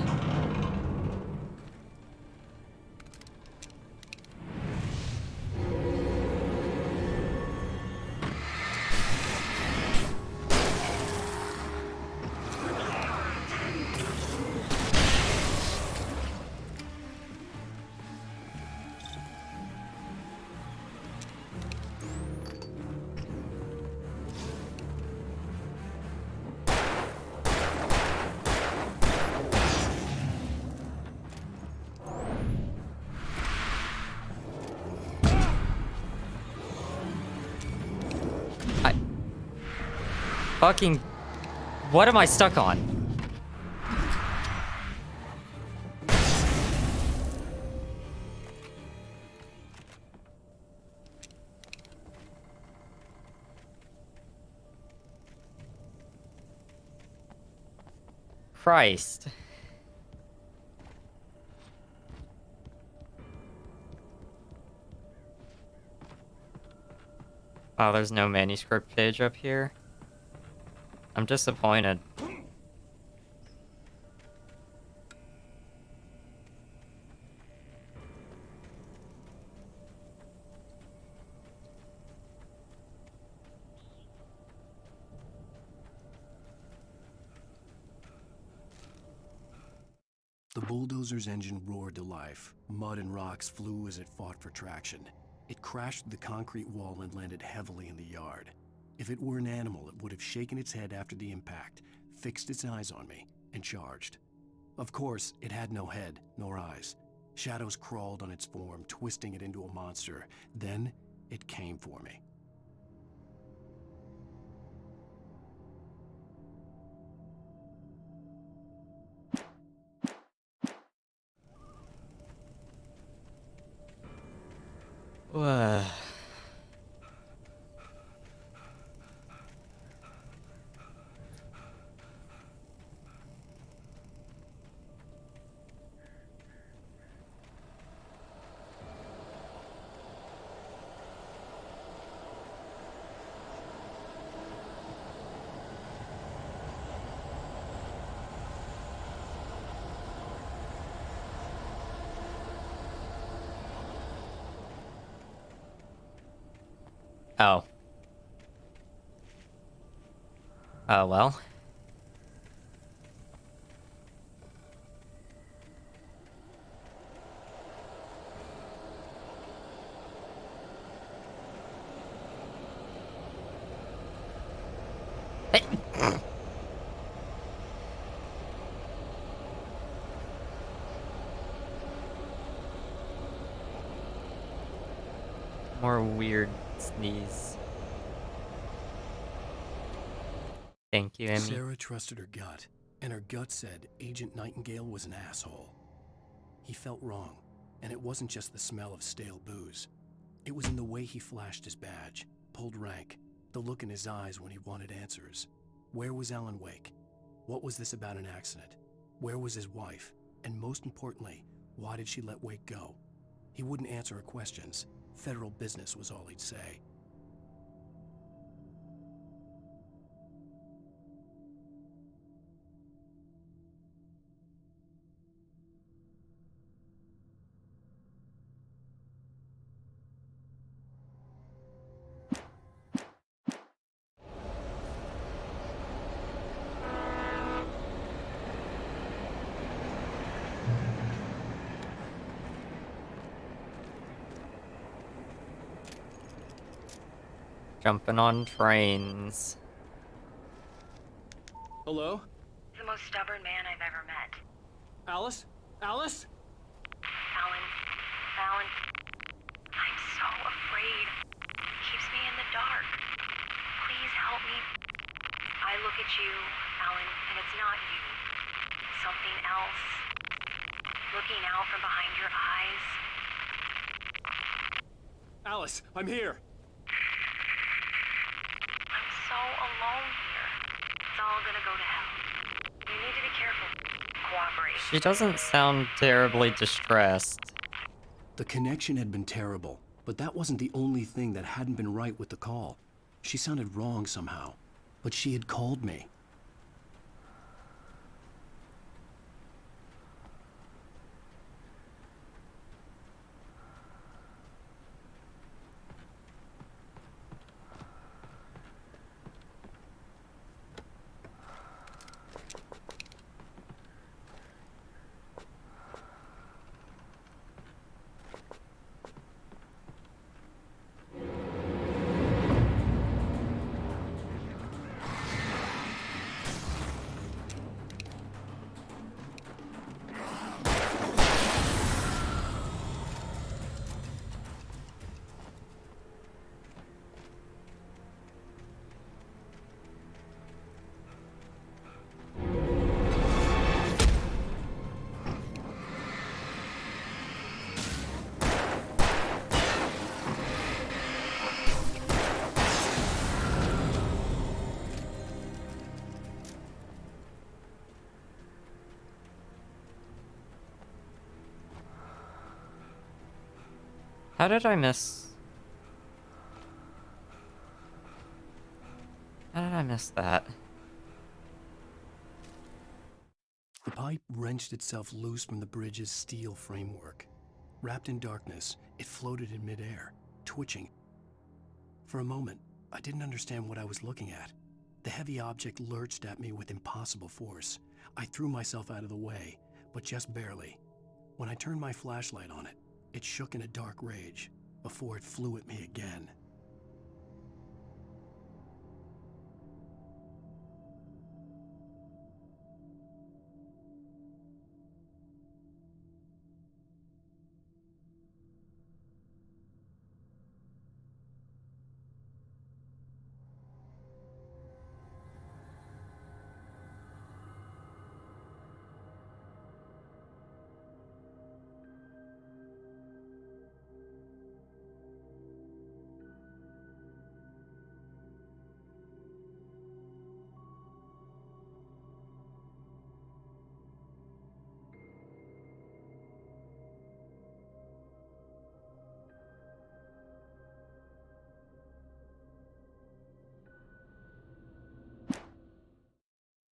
Fucking... What am I stuck on? Christ. Wow, there's no manuscript page up here. I'm disappointed. The bulldozer's engine roared to life. Mud and rocks flew as it fought for traction. It crashed through the concrete wall and landed heavily in the yard. If it were an animal, it would have shaken its head after the impact, fixed its eyes on me, and charged. Of course, it had no head, nor eyes. Shadows crawled on its form, twisting it into a monster. Then, it came for me. Oh. Oh, well. More weird sneeze. Thank you, Emmy. Sarah trusted her gut, and her gut said Agent Nightingale was an asshole. He felt wrong, and it wasn't just the smell of stale booze. It was in the way he flashed his badge, pulled rank, the look in his eyes when he wanted answers. Where was Alan Wake? What was this about an accident? Where was his wife? And most importantly, why did she let Wake go? He wouldn't answer her questions. Federal business was all he'd say. Jumping on trains. Hello? The most stubborn man I've ever met. Alice? Alice? Alan, I'm so afraid. It keeps me in the dark. Please help me. I look at you, Alan, and it's not you. Something else. Looking out from behind your eyes. Alice, I'm here. I'm so alone here. It's all gonna go to hell. You need to be careful. Cooperate. She doesn't sound terribly distressed. The connection had been terrible, but that wasn't the only thing that hadn't been right with the call. She sounded wrong somehow, but she had called me. How did I miss... How did I miss that? The pipe wrenched itself loose from the bridge's steel framework. Wrapped in darkness, it floated in midair, twitching. For a moment, I didn't understand what I was looking at. The heavy object lurched at me with impossible force. I threw myself out of the way, but just barely. When I turned my flashlight on it, it shook in a dark rage before it flew at me again.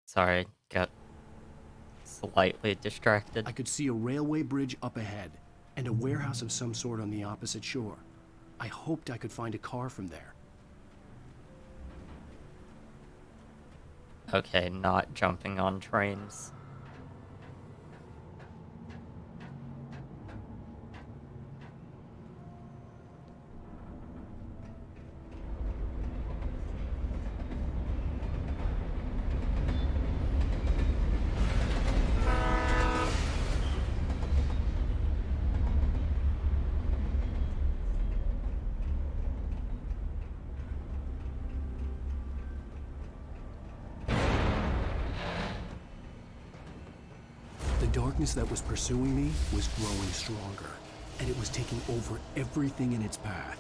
Sorry, got slightly distracted. I could see a railway bridge up ahead, and a warehouse of some sort on the opposite shore. I hoped I could find a car from there. Okay, not jumping on trains. The darkness that was pursuing me was growing stronger, and it was taking over everything in its path.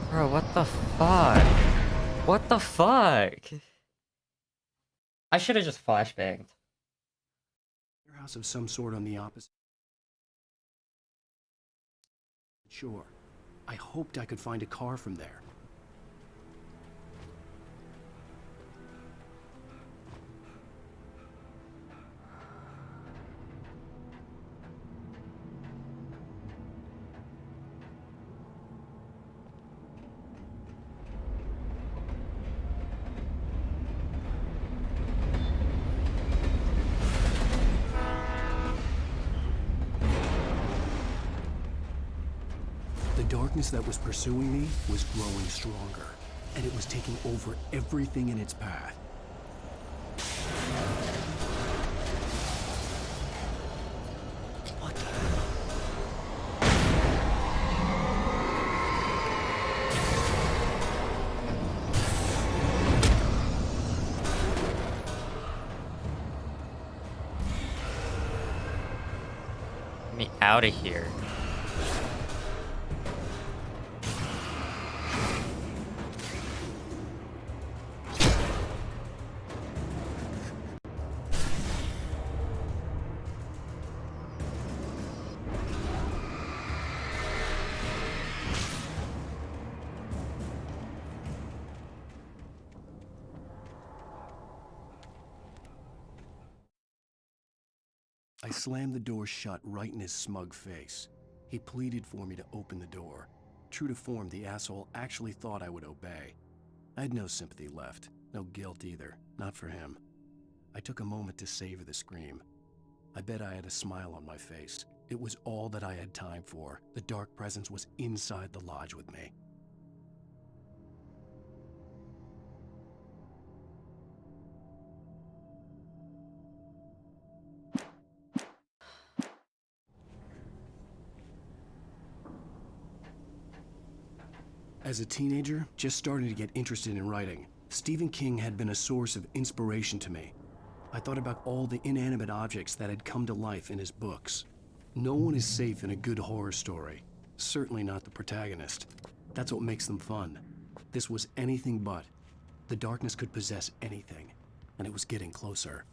Bro, what the fuck? What the fuck? I should have just flashbanged. Warehouse of some sort on the opposite shore. I hoped I could find a car from there. The darkness that was pursuing me was growing stronger, and it was taking over everything in its path. What the hell? Get me out of here. I slammed the door shut right in his smug face. He pleaded for me to open the door. True to form, the asshole actually thought I would obey. I had no sympathy left, no guilt either, not for him. I took a moment to savor the scream. I bet I had a smile on my face. It was all that I had time for. The dark presence was inside the lodge with me. As a teenager, just starting to get interested in writing, Stephen King had been a source of inspiration to me. I thought about all the inanimate objects that had come to life in his books. No one is safe in a good horror story. Certainly not the protagonist. That's what makes them fun. This was anything but. The darkness could possess anything, and it was getting closer.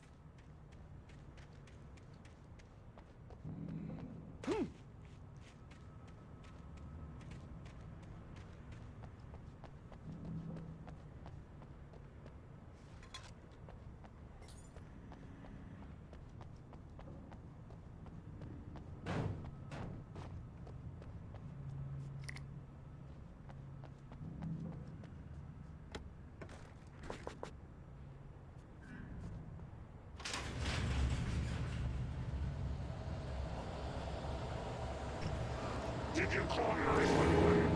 Did you call 911?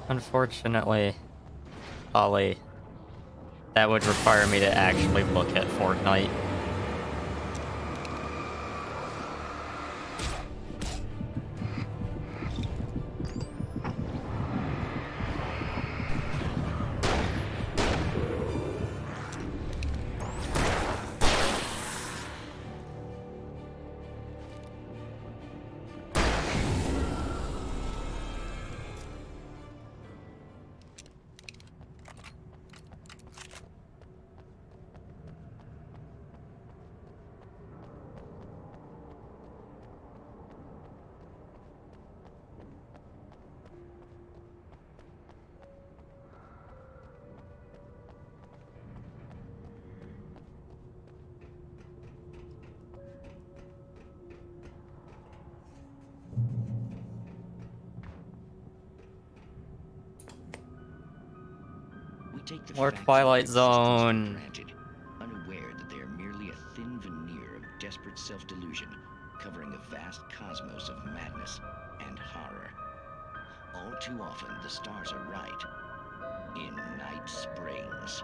Unfortunately, Ollie, that would require me to actually look at Fortnite. Take the More facts of Twilight their existence for Zone. granted, unaware that they are merely a thin veneer of desperate self-delusion, covering a vast cosmos of madness and horror. All too often, the stars are right. In Night Springs.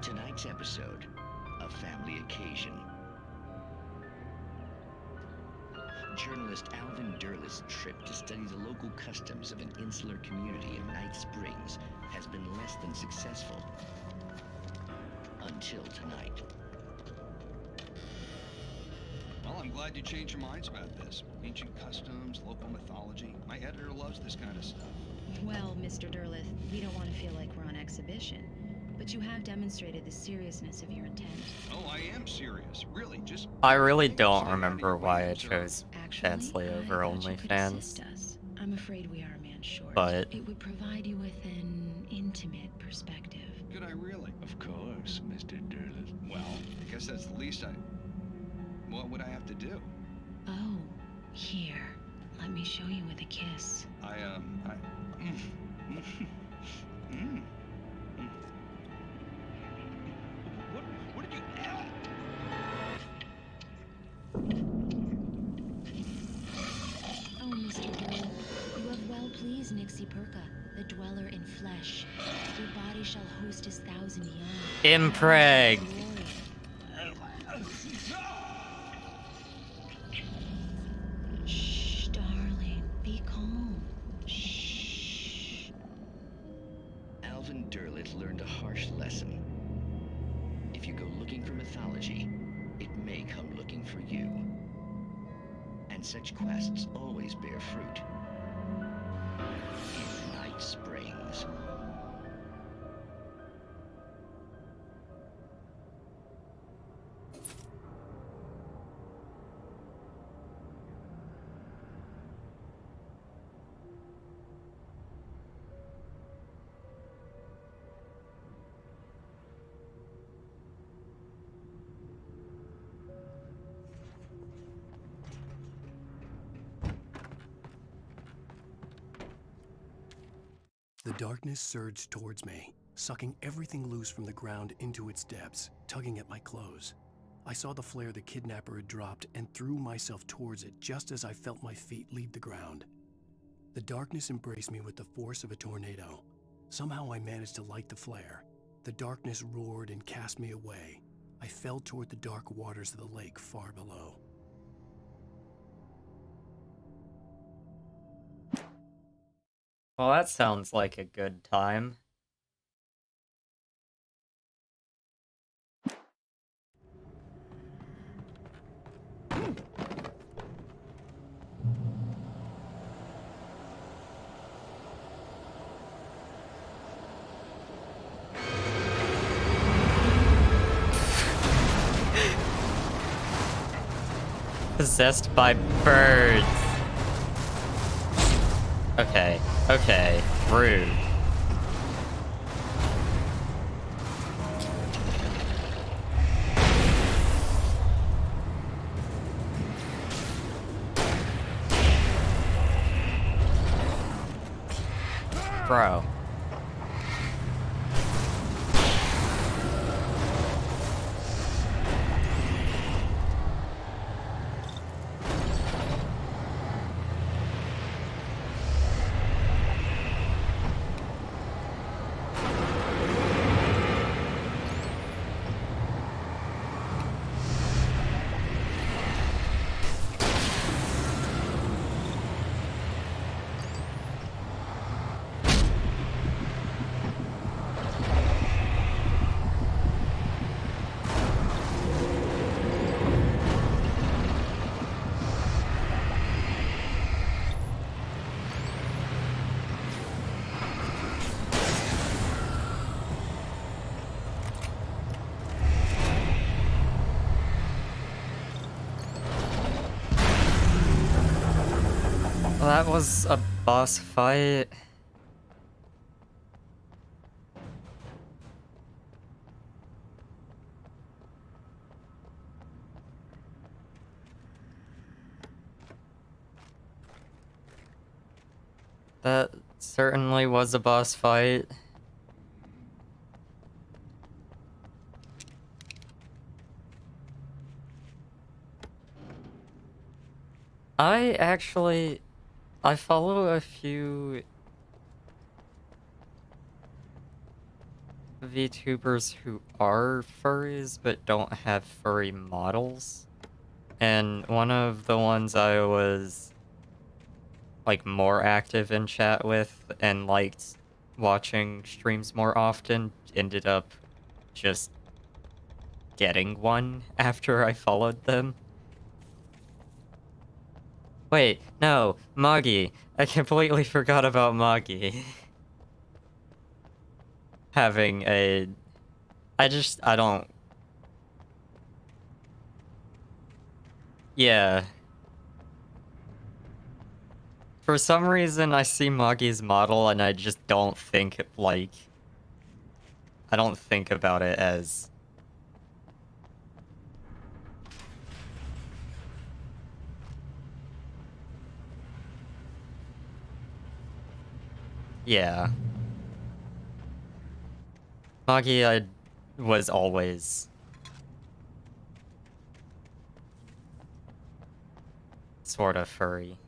Tonight's episode, a family occasion. Journalist Alvin Derleth's trip to study the local customs of an insular community in Night Springs has been less than successful. Until tonight. Well, I'm glad you changed your minds about this. Ancient customs, local mythology. My editor loves this kind of stuff. Well, Mr. Derleth, we don't want to feel like we're on exhibition. But you have demonstrated the seriousness of your intent. Oh, I am serious. Really, just... I really don't remember why I chose Chansley over OnlyFans. I'm afraid we are a man short. But it would provide you with an intimate perspective. Could I really? Of course, Mr. Derleth. Well, I guess that's the least I... What would I have to do? Oh, here. Let me show you with a kiss. What did you... Oh, Mr. Derleth, you have well pleased Nixie Perka, the dweller in flesh. Your body shall host his 1,000 young. Impreg. Shh, darling, be calm. Shh. Alvin Derleth learned a harsh lesson. If you go looking for mythology, it may come looking for you. And such quests always bear fruit. In Night Springs. The darkness surged towards me, sucking everything loose from the ground into its depths, tugging at my clothes. I saw the flare the kidnapper had dropped and threw myself towards it just as I felt my feet leave the ground. The darkness embraced me with the force of a tornado. Somehow I managed to light the flare. The darkness roared and cast me away. I fell toward the dark waters of the lake far below. Well, that sounds like a good time. Possessed by birds. Okay, okay, rude. Bro. Well, that was a boss fight. That certainly was a boss fight. I follow a few VTubers who are furries but don't have furry models. And one of the ones I was like more active in chat with and liked watching streams more often ended up just getting one after I followed them. Wait, no, Moggy. I completely forgot about Moggy. Having a... I don't... Yeah. For some reason, I see Moggy's model and I just don't think, like... I don't think about it as... Yeah. Moggy, I was always sort of furry.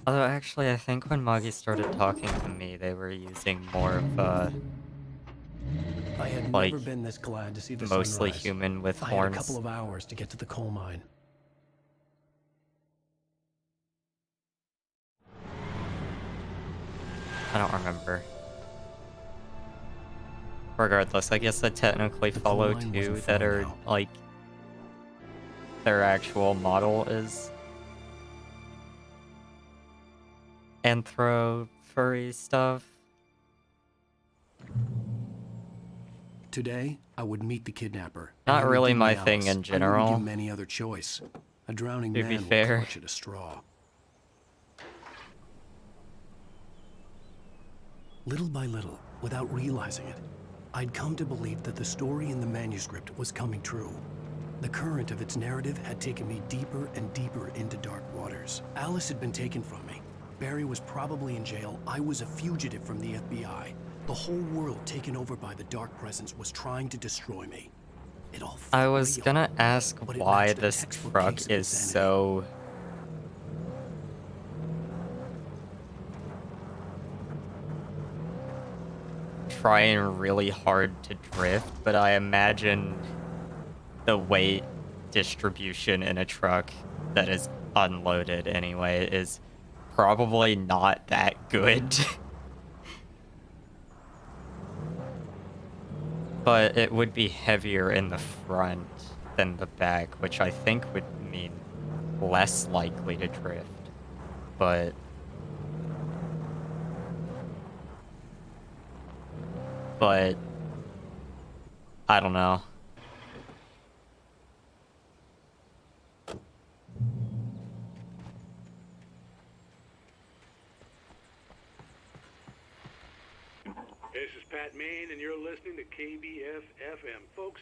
Although actually, I think when Moggy started talking to me, they were using more of I had like, never been this glad to see the mostly sunrise. human with I horns. had a couple of hours to get to the coal mine. I don't remember. Regardless, I guess I technically follow line two wasn't that far are, now. like, their actual model is anthro furry stuff. Today, I would meet the kidnapper. Not and he would really give my me thing Alice. in general. I wouldn't give him any other choice. A drowning To man be will fair. clutch at a straw. Little by little, without realizing it, I'd come to believe that the story in the manuscript was coming true. The current of its narrative had taken me deeper and deeper into dark waters. Alice had been taken from me. Barry was probably in jail. I was a fugitive from the FBI. The whole world taken over by the Dark Presence was trying to destroy me. It all felt I was real, gonna ask but it why matched a this textbook truck case of is insanity. so... trying really hard to drift, but I imagine the weight distribution in a truck that is unloaded anyway is probably not that good. But it would be heavier in the front than the back, which I think would mean less likely to drift. But I don't know. This is Pat Main, and you're listening to KBF FM. Folks,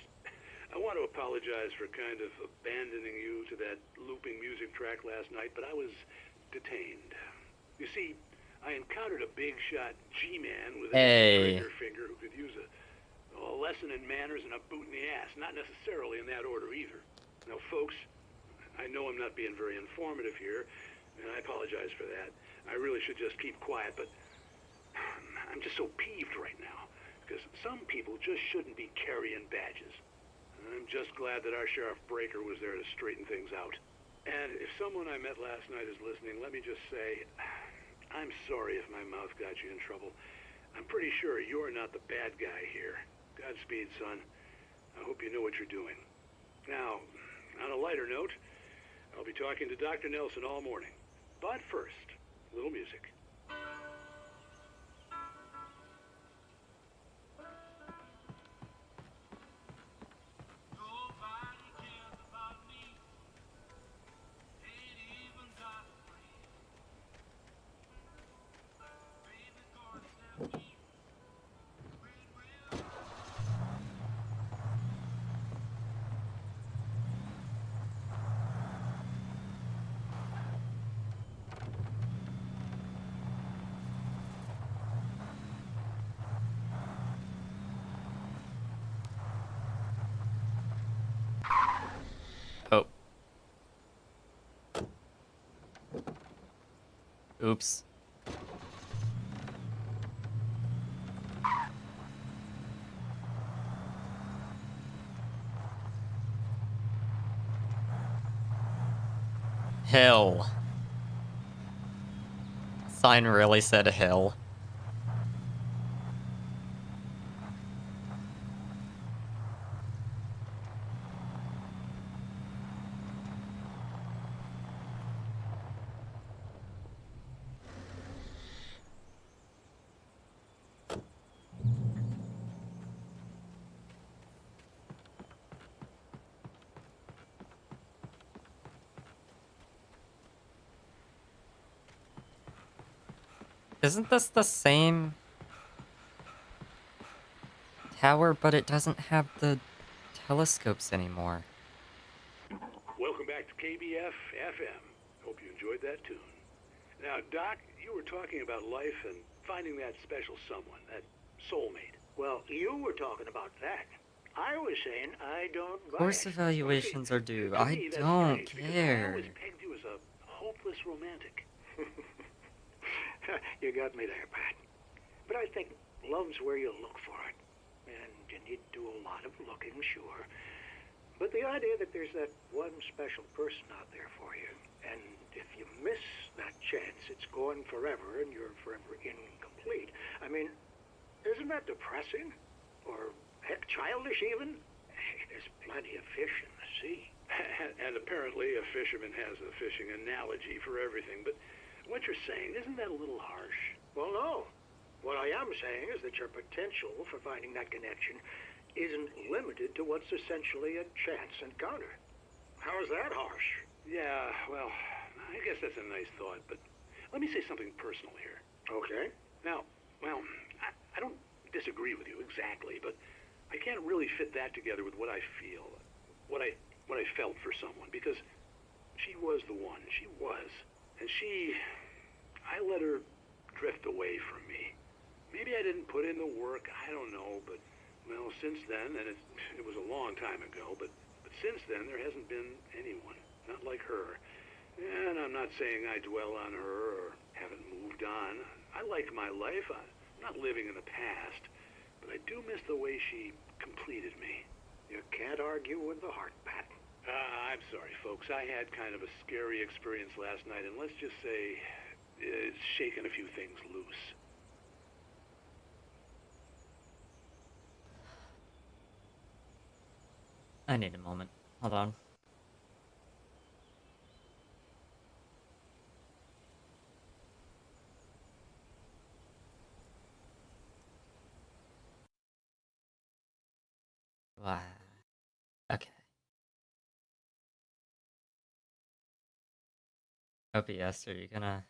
I want to apologize for kind of abandoning you to that looping music track last night, but I was detained. You see, I encountered a big shot G-man with a trigger finger who could use a lesson in manners and a boot in the ass. Not necessarily in that order either. Now, folks, I know I'm not being very informative here, and I apologize for that. I really should just keep quiet, but I'm just so peeved right now, because some people just shouldn't be carrying badges. I'm just glad that our Sheriff Breaker was there to straighten things out. And if someone I met last night is listening, let me just say, I'm sorry if my mouth got you in trouble. I'm pretty sure you're not the bad guy here. Godspeed, son. I hope you know what you're doing. Now, on a lighter note, I'll be talking to Dr. Nelson all morning. But first, a little music. Oh. Oops. Hill. Sign really said hill. Isn't this the same tower, but it doesn't have the telescopes anymore? Welcome back to KBF FM. Hope you enjoyed that tune. Now, Doc, you were talking about life and finding that special someone, that soulmate. Well, you were talking about that. I was saying I don't buy Course it. evaluations are due. To I me, that's don't strange, because I care. always pegged you as a hopeless romantic. You got me there, Pat. But I think love's where you look for it. And you need to do a lot of looking, sure. But the idea that there's that one special person out there for you, and if you miss that chance, it's gone forever and you're forever incomplete. I mean, isn't that depressing? Or, heck, childish even? There's plenty of fish in the sea. And apparently a fisherman has a fishing analogy for everything, but what you're saying, isn't that a little harsh? Well, no. What I am saying is that your potential for finding that connection isn't limited to what's essentially a chance encounter. How is that harsh? Yeah, well, I guess that's a nice thought, but let me say something personal here. Okay. Now, well, I don't disagree with you exactly, but I can't really fit that together with what I feel, what I felt for someone, because she was the one. She was. And I let her drift away from me. Maybe I didn't put in the work, I don't know, but, well, since then, and it was a long time ago, but since then there hasn't been anyone, not like her. And I'm not saying I dwell on her or haven't moved on. I like my life. I'm not living in the past, but I do miss the way she completed me. You can't argue with the heart, Pat. I'm sorry, folks. I had kind of a scary experience last night, and let's just say it's shaken a few things loose. I need a moment. Hold on. Wow. Okay. OBS, are you gonna...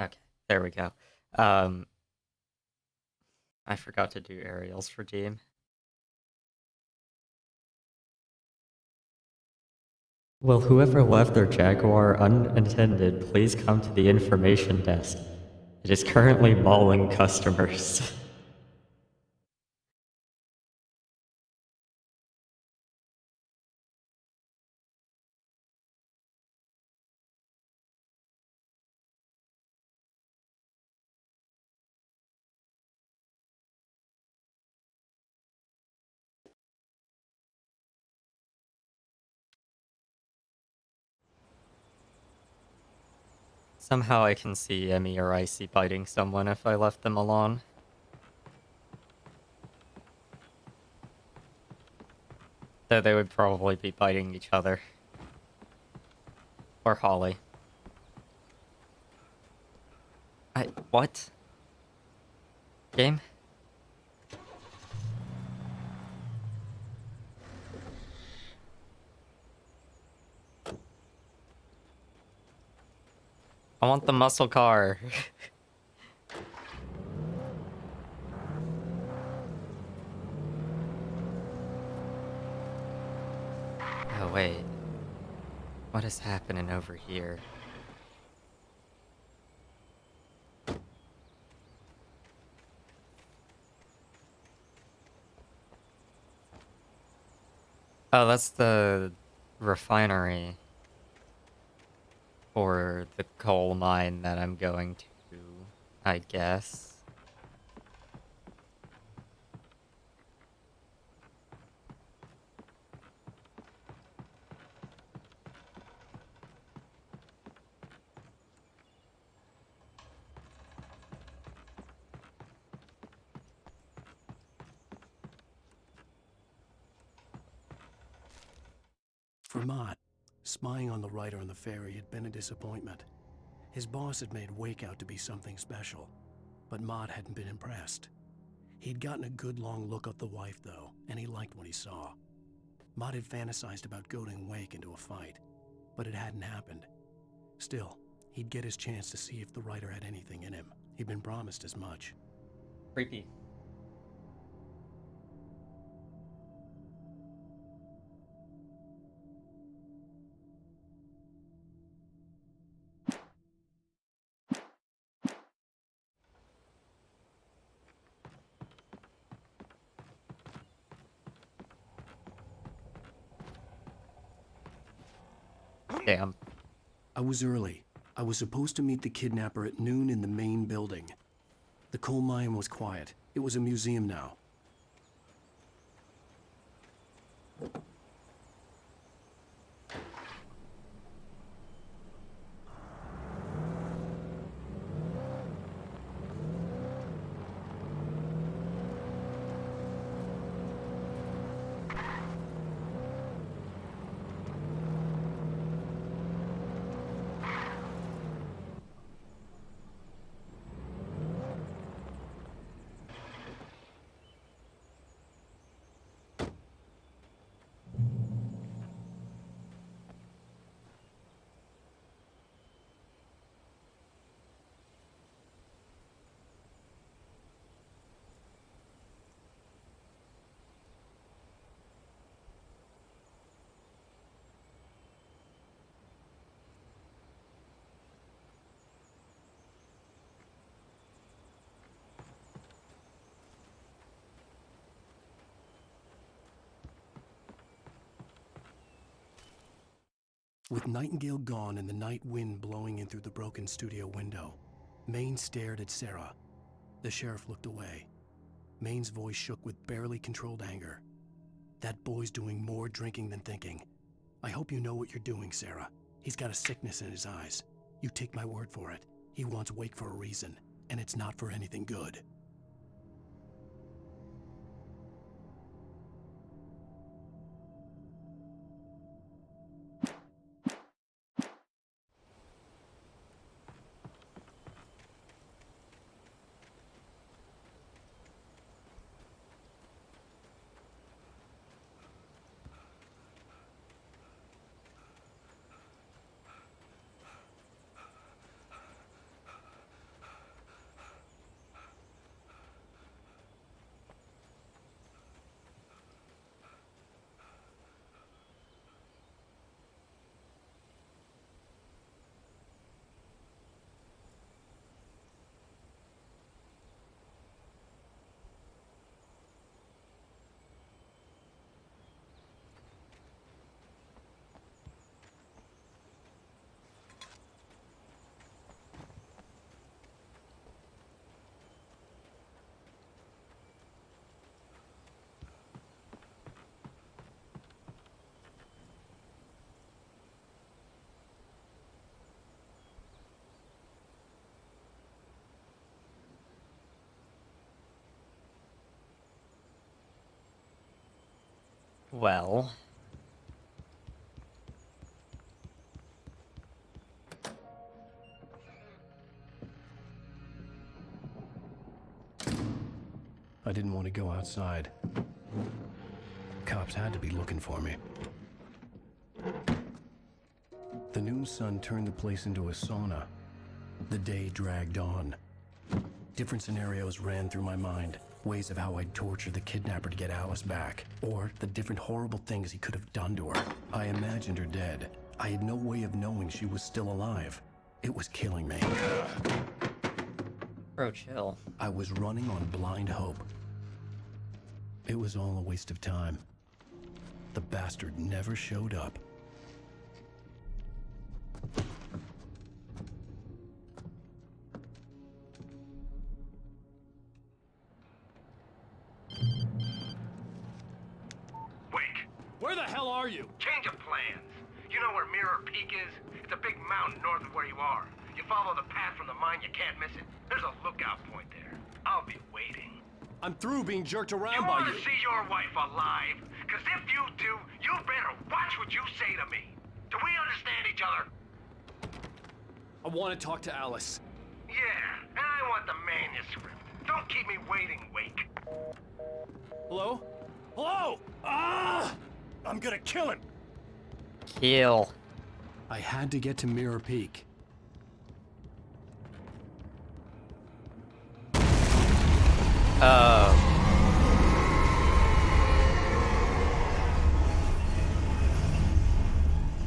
Okay, there we go. I forgot to do aerials for Deem. Will whoever left their Jaguar unattended please come to the information desk? It is currently mauling customers. Somehow I can see Emmy or Icy biting someone if I left them alone. Though they would probably be biting each other. Or Holly. What? Game? I want the muscle car. Oh wait. What is happening over here? Oh, that's the refinery for the coal mine that I'm going to, I guess. For Mott, spying on the writer on the ferry had been a disappointment. His boss had made Wake out to be something special, but Mott hadn't been impressed. He'd gotten a good long look at the wife, though, and he liked what he saw. Mott had fantasized about goading Wake into a fight, but it hadn't happened. Still, he'd get his chance to see if the writer had anything in him. He'd been promised as much. Creepy. Damn. I was early. I was supposed to meet the kidnapper at noon in the main building. The coal mine was quiet. It was a museum now. With Nightingale gone and the night wind blowing in through the broken studio window, Maine stared at Sarah. The sheriff looked away. Maine's voice shook with barely controlled anger. That boy's doing more drinking than thinking. I hope you know what you're doing, Sarah. He's got a sickness in his eyes. You take my word for it. He wants Wake for a reason, and it's not for anything good. Well... I didn't want to go outside. Cops had to be looking for me. The noon sun turned the place into a sauna. The day dragged on. Different scenarios ran through my mind. Ways of how I'd torture the kidnapper to get Alice back. Or the different horrible things he could have done to her. I imagined her dead. I had no way of knowing she was still alive. It was killing me. Bro, chill. I was running on blind hope. It was all a waste of time. The bastard never showed up. Where the hell are you? Change of plans. You know where Mirror Peak is? It's a big mountain north of where you are. You follow the path from the mine, you can't miss it. There's a lookout point there. I'll be waiting. I'm through being jerked around You by want you. to see your wife alive? Because if you do, you better watch what you say to me. Do we understand each other? I want to talk to Alice. Yeah, and I want the manuscript. Don't keep me waiting, Wake. Hello? Hello? Ah! I'm gonna kill him. Kill. I had to get to Mirror Peak. Oh.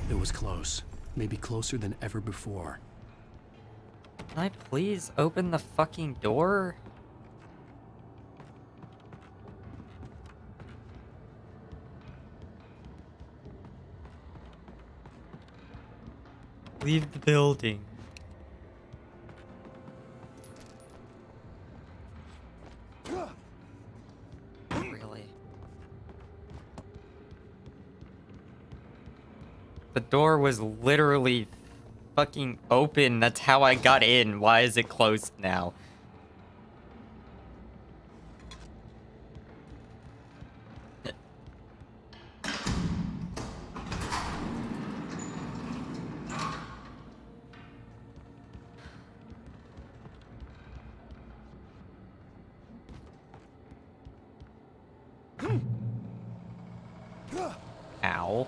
It was close. Maybe closer than ever before. Can I please open the fucking door? Leave the building. Really? The door was literally fucking open. That's how I got in. Why is it closed now? Ow.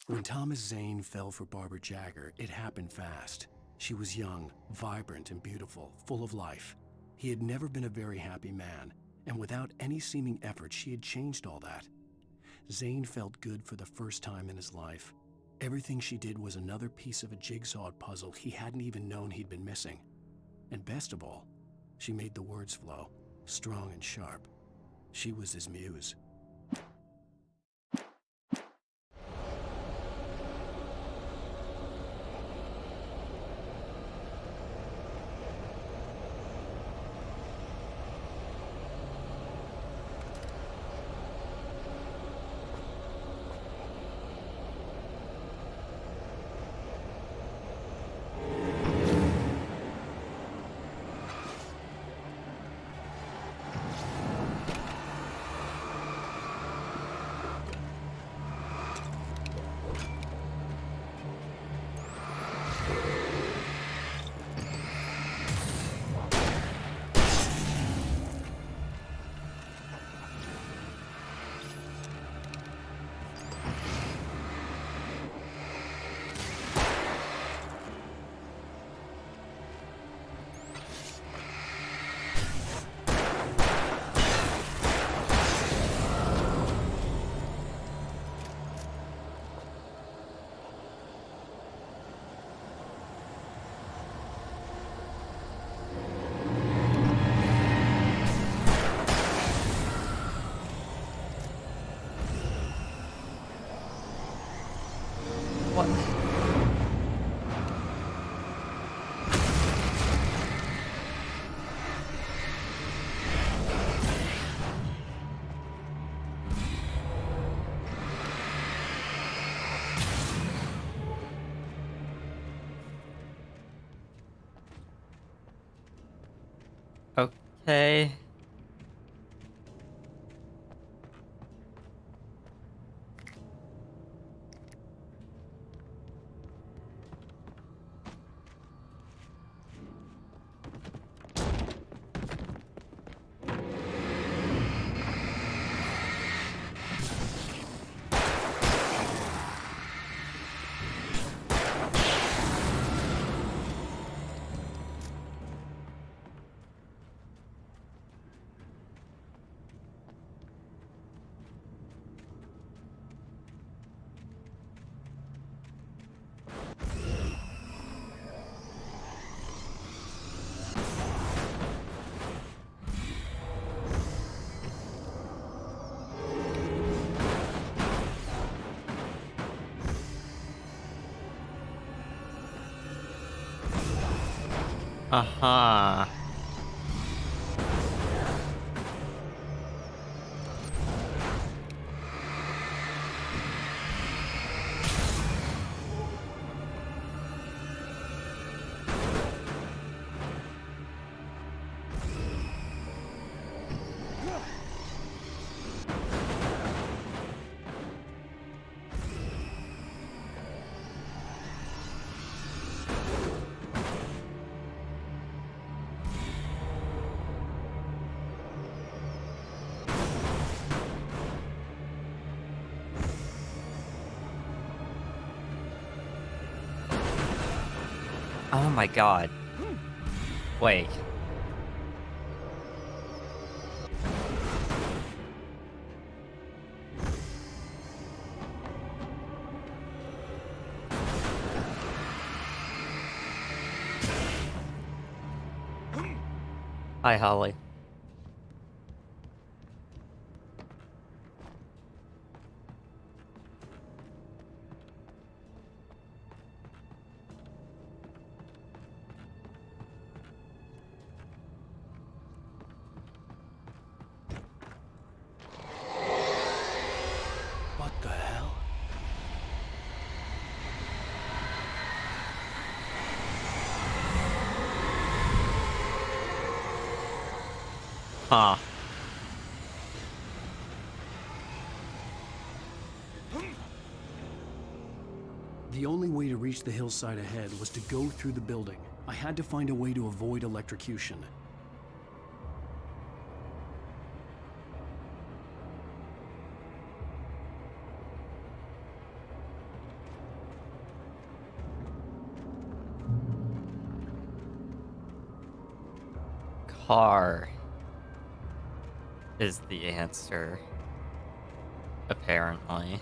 When Thomas Zane fell for Barbara Jagger, it happened fast. She was young, vibrant, and beautiful, full of life. He had never been a very happy man, and without any seeming effort, she had changed all that. Zane felt good for the first time in his life. Everything she did was another piece of a jigsaw puzzle he hadn't even known he'd been missing. And best of all, she made the words flow, strong and sharp. She was his muse. What? Okay. Uh-huh. Oh my god. Wait. Hi, Holly. What the hell? Huh. The only way to reach the hillside ahead was to go through the building. I had to find a way to avoid electrocution. Car is the answer, apparently.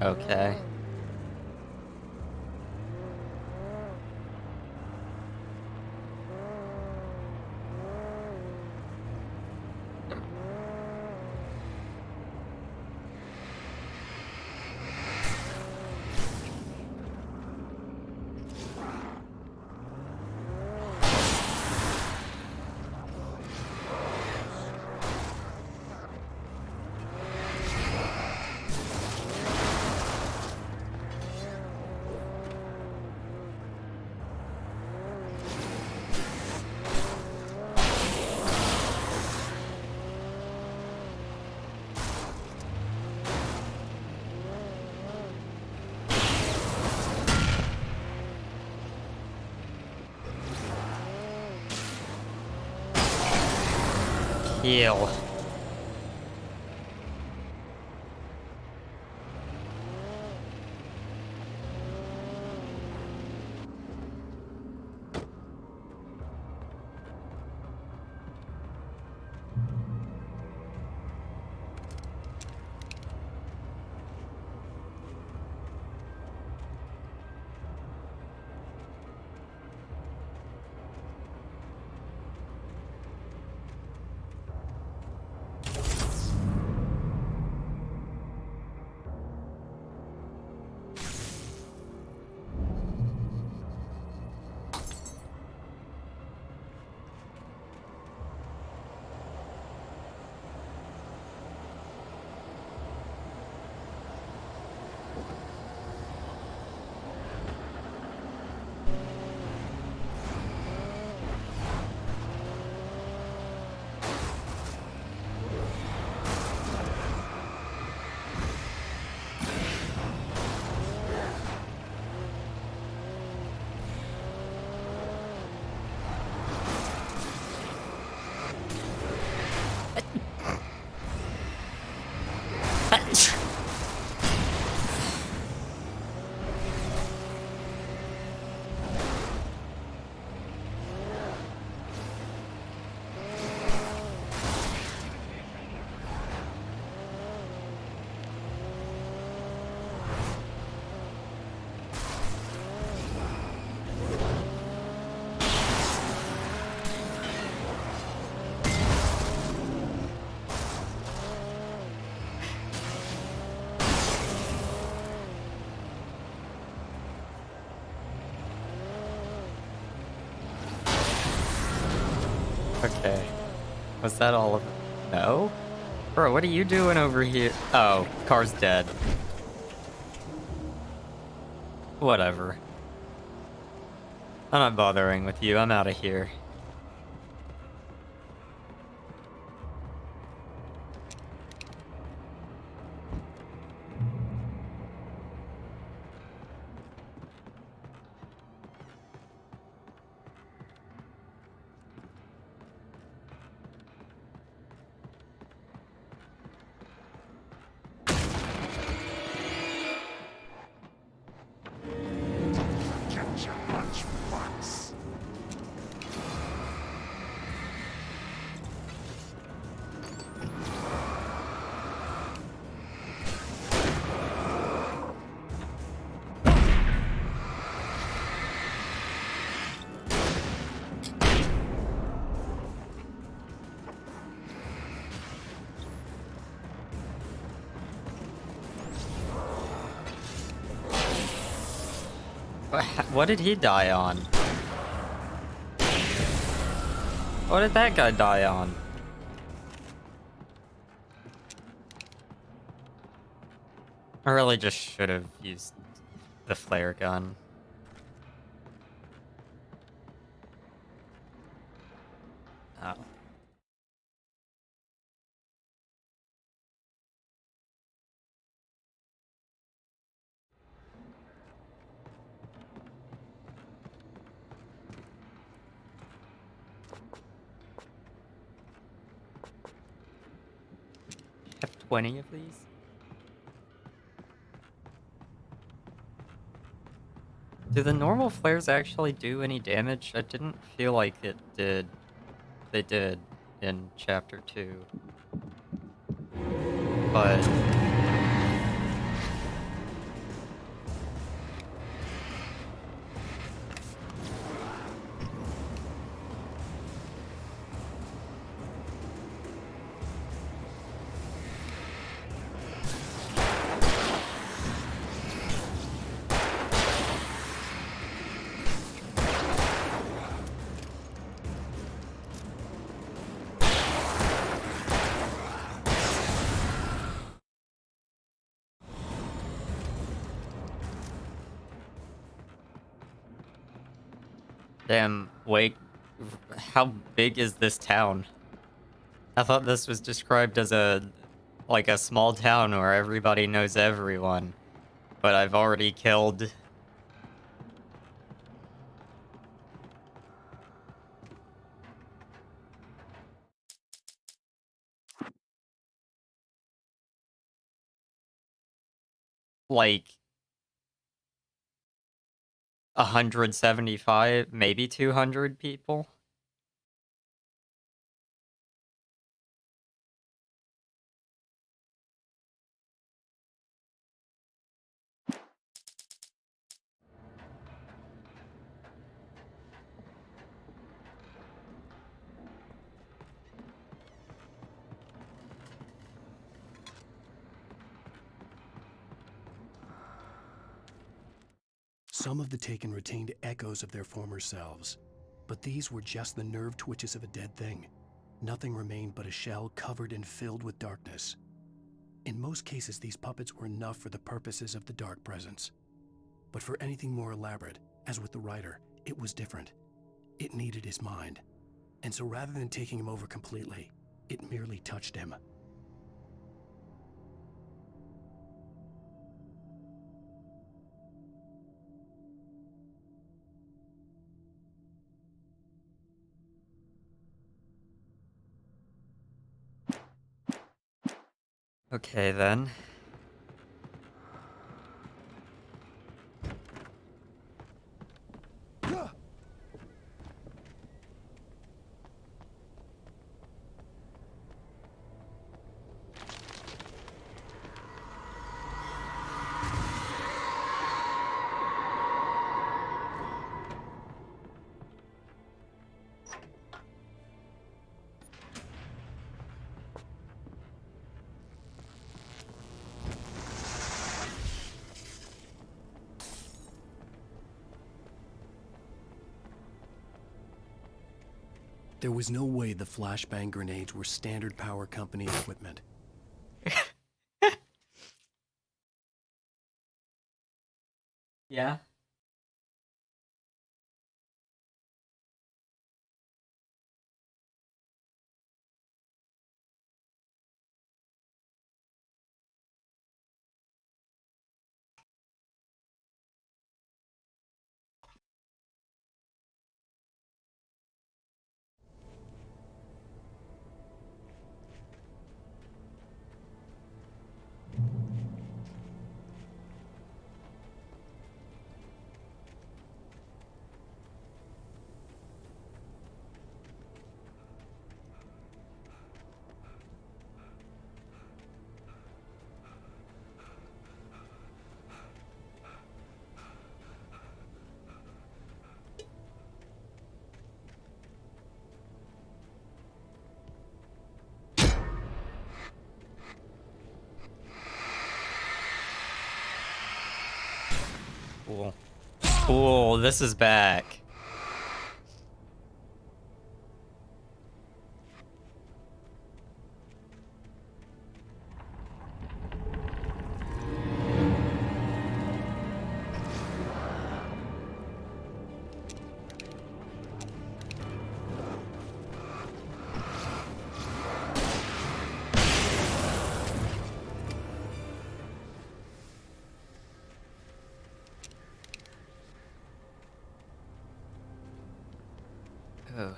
Okay. Heal. Okay. Was that all of it? No? Bro, what are you doing over here? Oh, car's dead. Whatever. I'm not bothering with you. I'm out of here. What did he die on? What did that guy die on? I really just should have used the flare gun. Oh. Have 20 of these? Do the normal flares actually do any damage? I didn't feel like it did. They did in Chapter 2. But Damn, wait, how big is this town? I thought this was described as like a small town where everybody knows everyone. But I've already killed... like... 175, maybe 200 people? Some of the Taken retained echoes of their former selves, but these were just the nerve twitches of a dead thing. Nothing remained but a shell covered and filled with darkness. In most cases, these puppets were enough for the purposes of the Dark Presence. But for anything more elaborate, as with the writer, it was different. It needed his mind. And so rather than taking him over completely, it merely touched him. Okay, then. There was no way the flashbang grenades were Standard Power Company equipment. Yeah? Cool. Cool, this is back. Oh.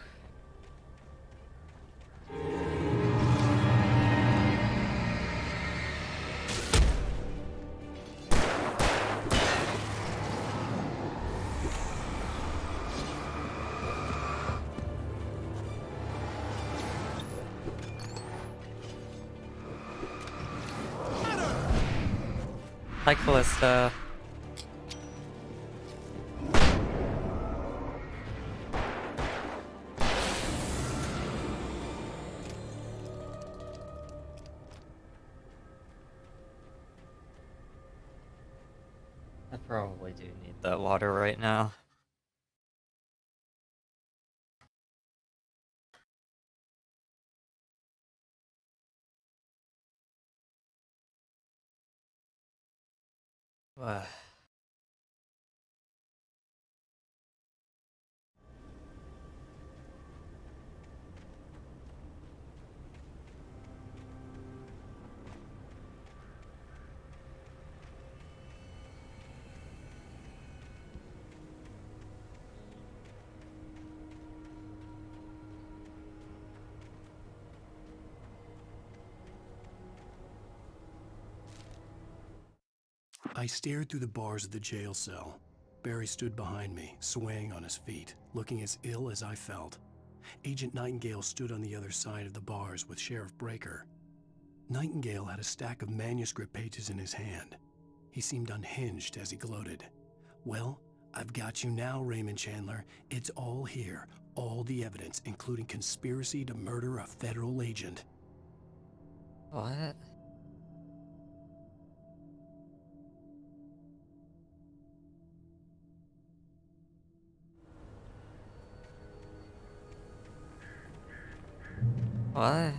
Hi, Callista. I probably do need that water right now. I stared through the bars of the jail cell. Barry stood behind me, swaying on his feet, looking as ill as I felt. Agent Nightingale stood on the other side of the bars with Sheriff Breaker. Nightingale had a stack of manuscript pages in his hand. He seemed unhinged as he gloated. Well, I've got you now, Raymond Chandler. It's all here. All the evidence, including conspiracy to murder a federal agent. What? What?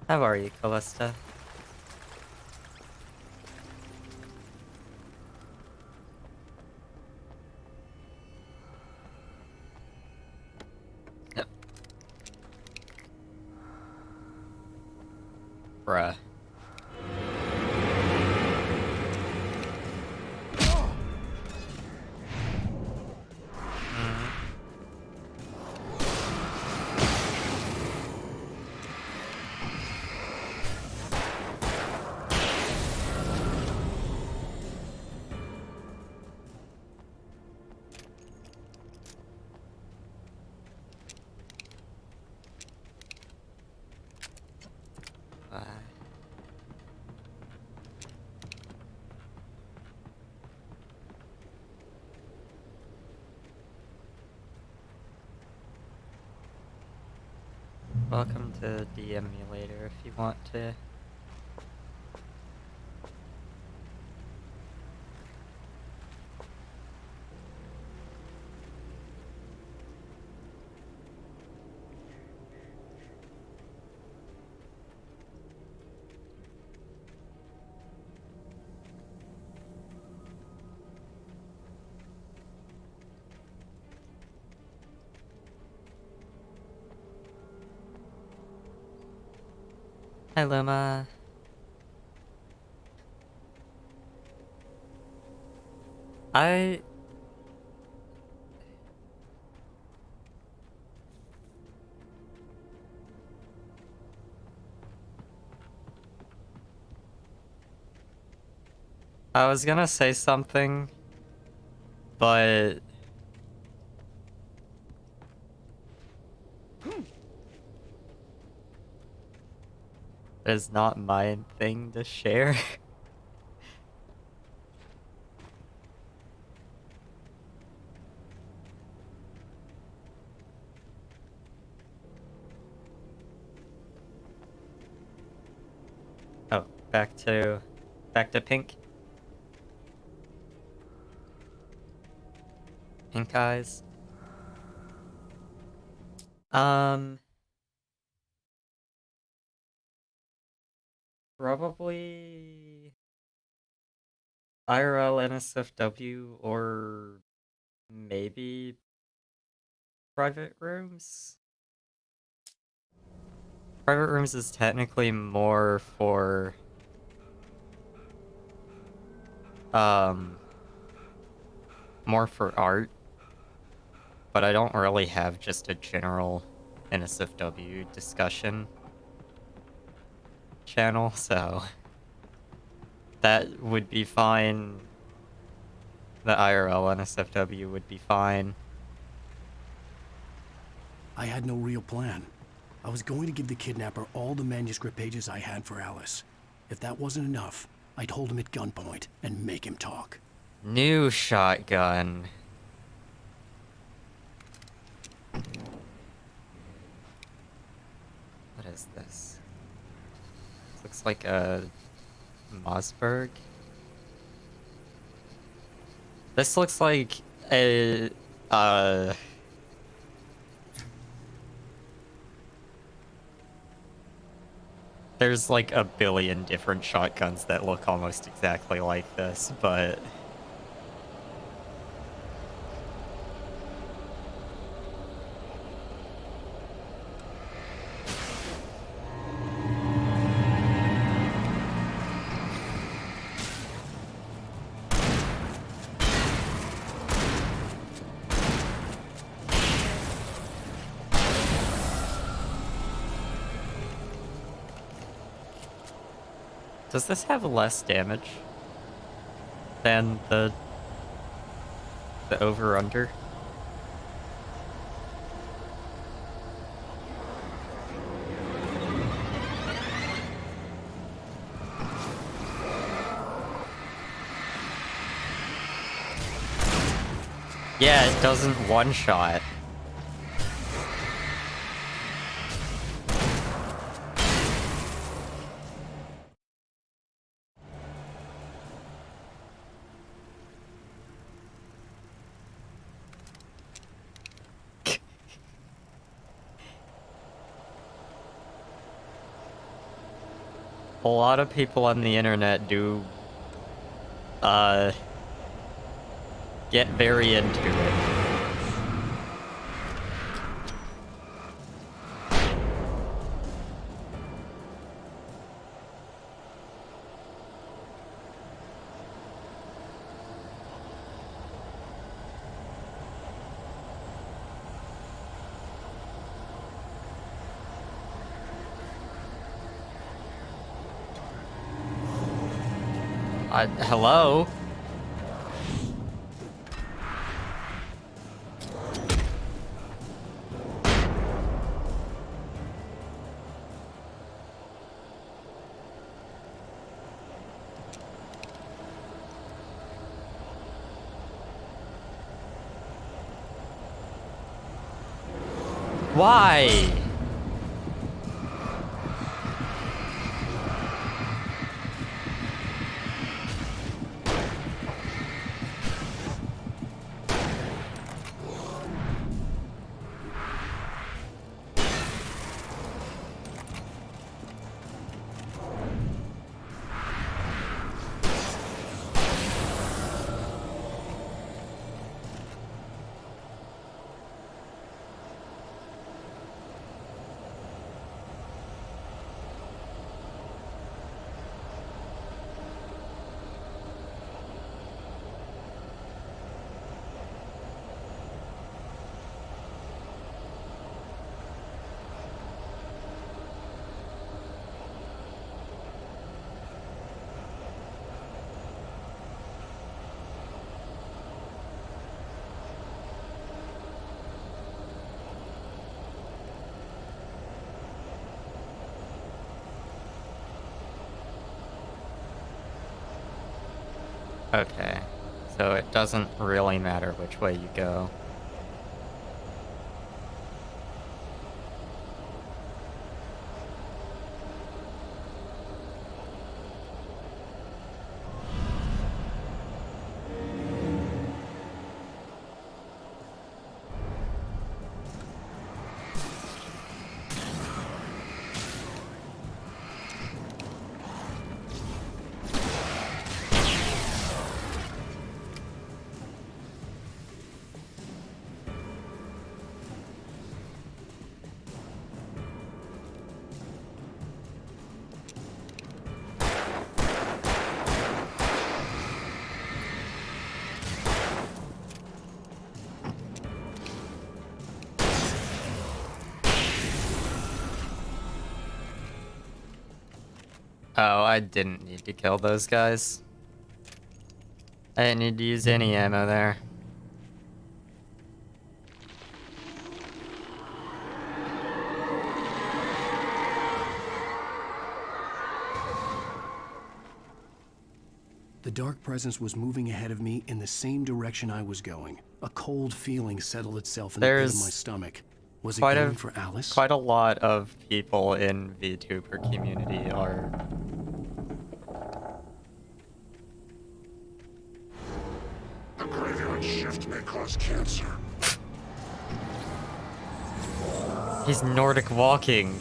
How are you, Callista? Yep. Bruh. Welcome to the emulator if you want to. Hi, Luma. I was gonna say something, but it's not my thing to share. Oh, back to Pink. Pink eyes. Probably IRL NSFW or maybe private rooms. Private rooms is technically more for art, but I don't really have just a general NSFW discussion channel, so that would be fine. The IRL NSFW would be fine. I had no real plan. I was going to give the kidnapper all the manuscript pages I had for Alice. If that wasn't enough, I'd hold him at gunpoint and make him talk. New shotgun. What is this? This looks like a Mossberg. This looks like a there's like a billion different shotguns that look almost exactly like this, but... Does this have less damage than the over-under? Yeah, it doesn't one-shot. A lot of people on the internet do, get very into it. Hello? Why? Okay, so it doesn't really matter which way you go. Oh, I didn't need to kill those guys. I didn't need to use any ammo there. The dark presence was moving ahead of me in the same direction I was going. A cold feeling settled itself in the pit of my stomach. Was it going for Alice? Quite a lot of people in VTuber community are... The graveyard shift may cause cancer. He's Nordic walking.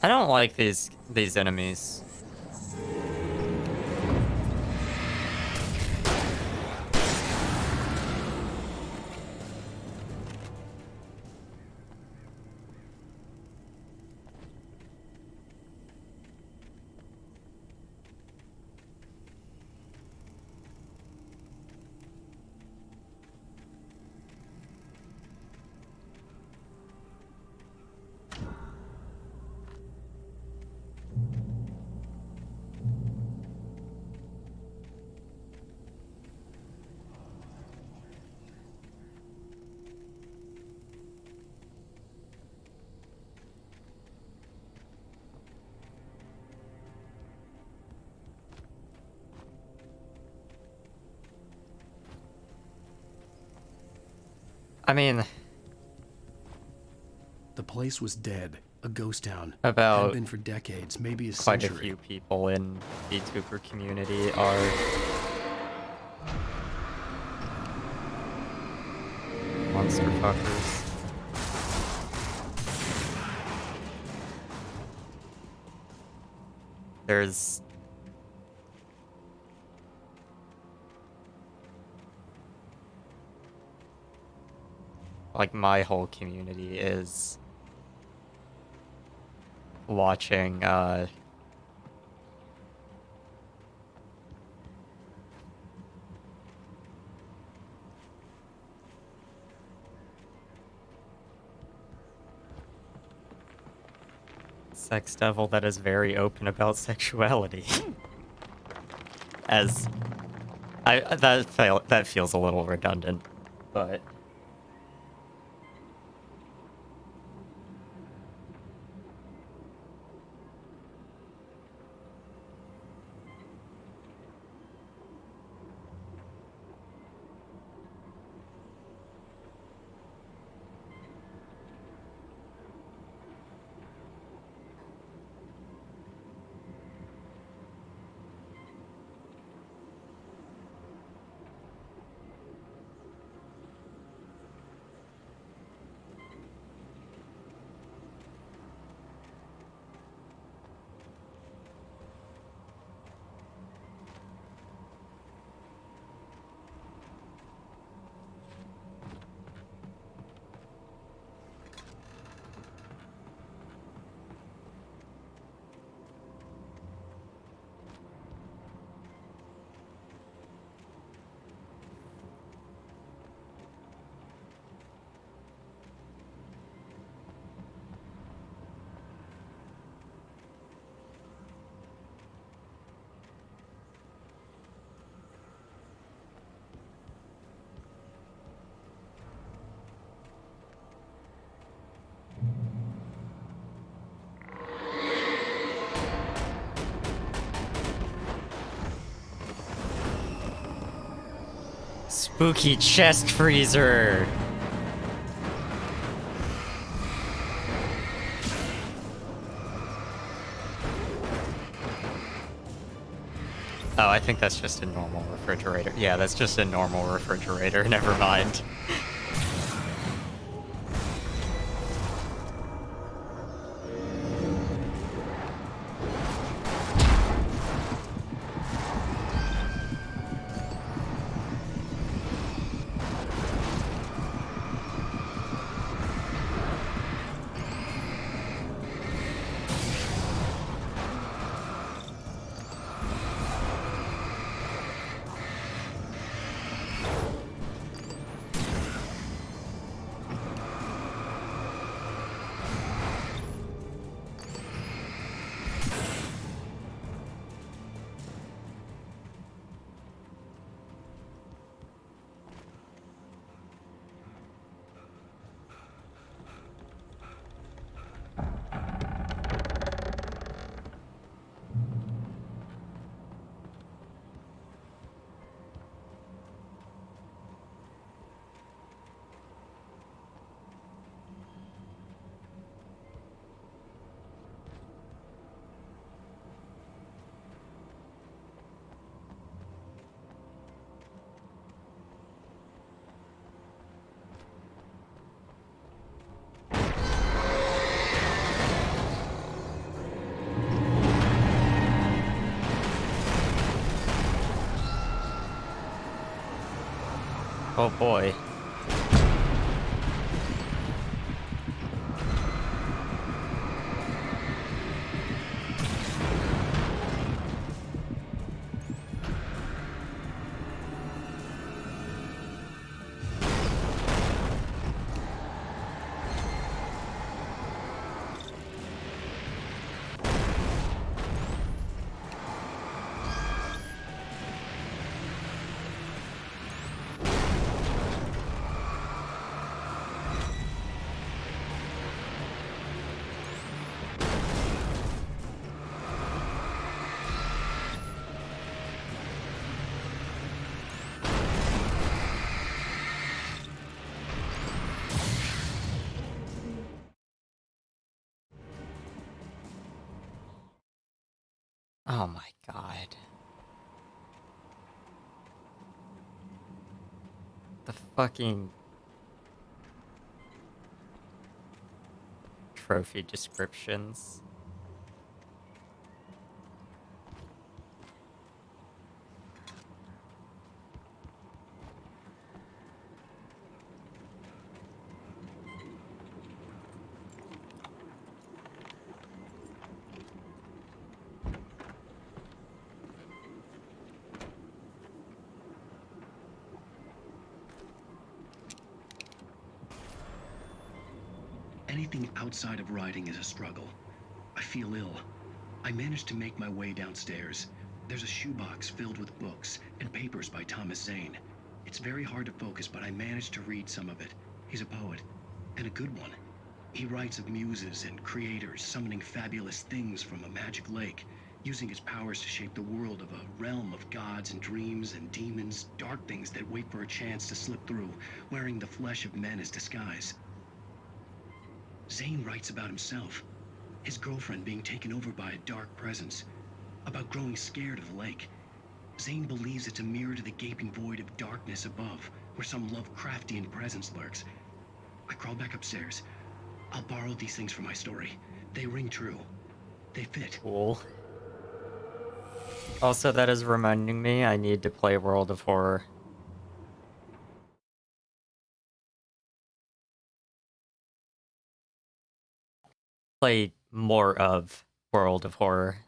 I don't like these enemies. I mean, the place was dead, a ghost town. About had been for decades, maybe a quite century. a few people in the VTuber community are monster fuckers. There's like my whole community is watching Sex Devil that is very open about sexuality. As that feels a little redundant, but spooky chest freezer. Oh, I think that's just a normal refrigerator. Yeah, that's just a normal refrigerator. Never mind. Oh boy. Oh my god. The fucking trophy descriptions. Anything outside of riding is a struggle. I feel ill. I managed to make my way downstairs. There's a shoebox filled with books and papers by Thomas Zane. It's very hard to focus, but I managed to read some of it. He's a poet, and a good one. He writes of muses and creators summoning fabulous things from a magic lake, using his powers to shape the world of a realm of gods and dreams and demons, dark things that wait for a chance to slip through, wearing the flesh of men as disguise. Zane writes about himself, his girlfriend being taken over by a dark presence, about growing scared of the lake. Zane believes it's a mirror to the gaping void of darkness above, where some Lovecraftian presence lurks. I crawl back upstairs. I'll borrow these things for my story. They ring true. They fit. Cool. Also, that is reminding me I need to play World of Horror. Play more of World of Horror.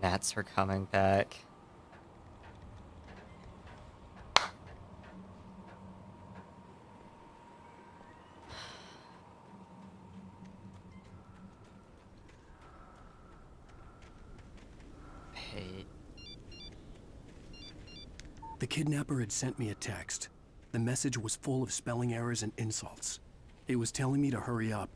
Gnats are coming back. Paid. The kidnapper had sent me a text. The message was full of spelling errors and insults. It was telling me to hurry up.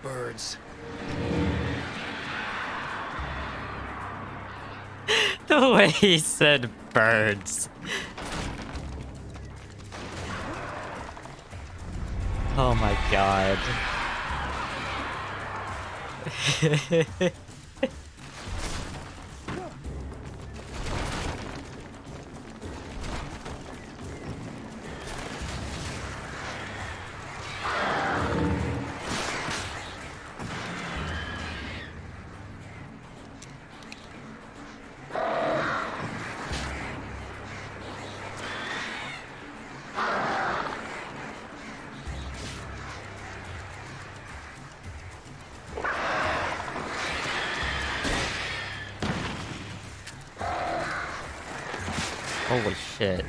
Birds. The way he said birds. Oh my god. Holy shit.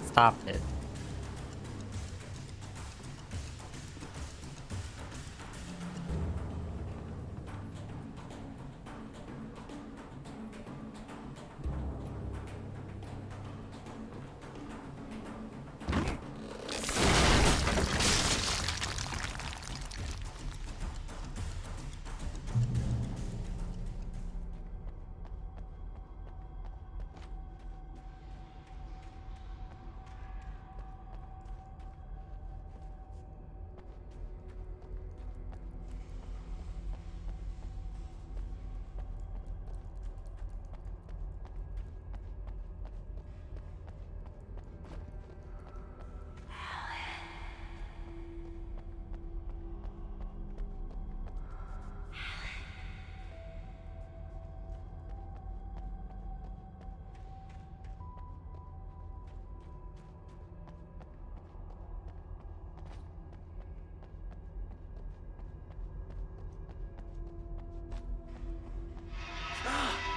Stop it.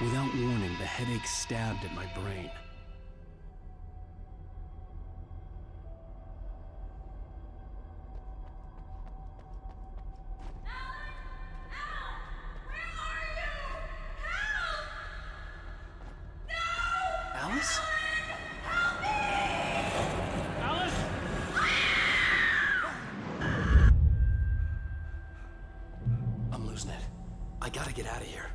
Without warning, the headache stabbed at my brain. Alice? Alice? I'm losing it. I gotta get out of here.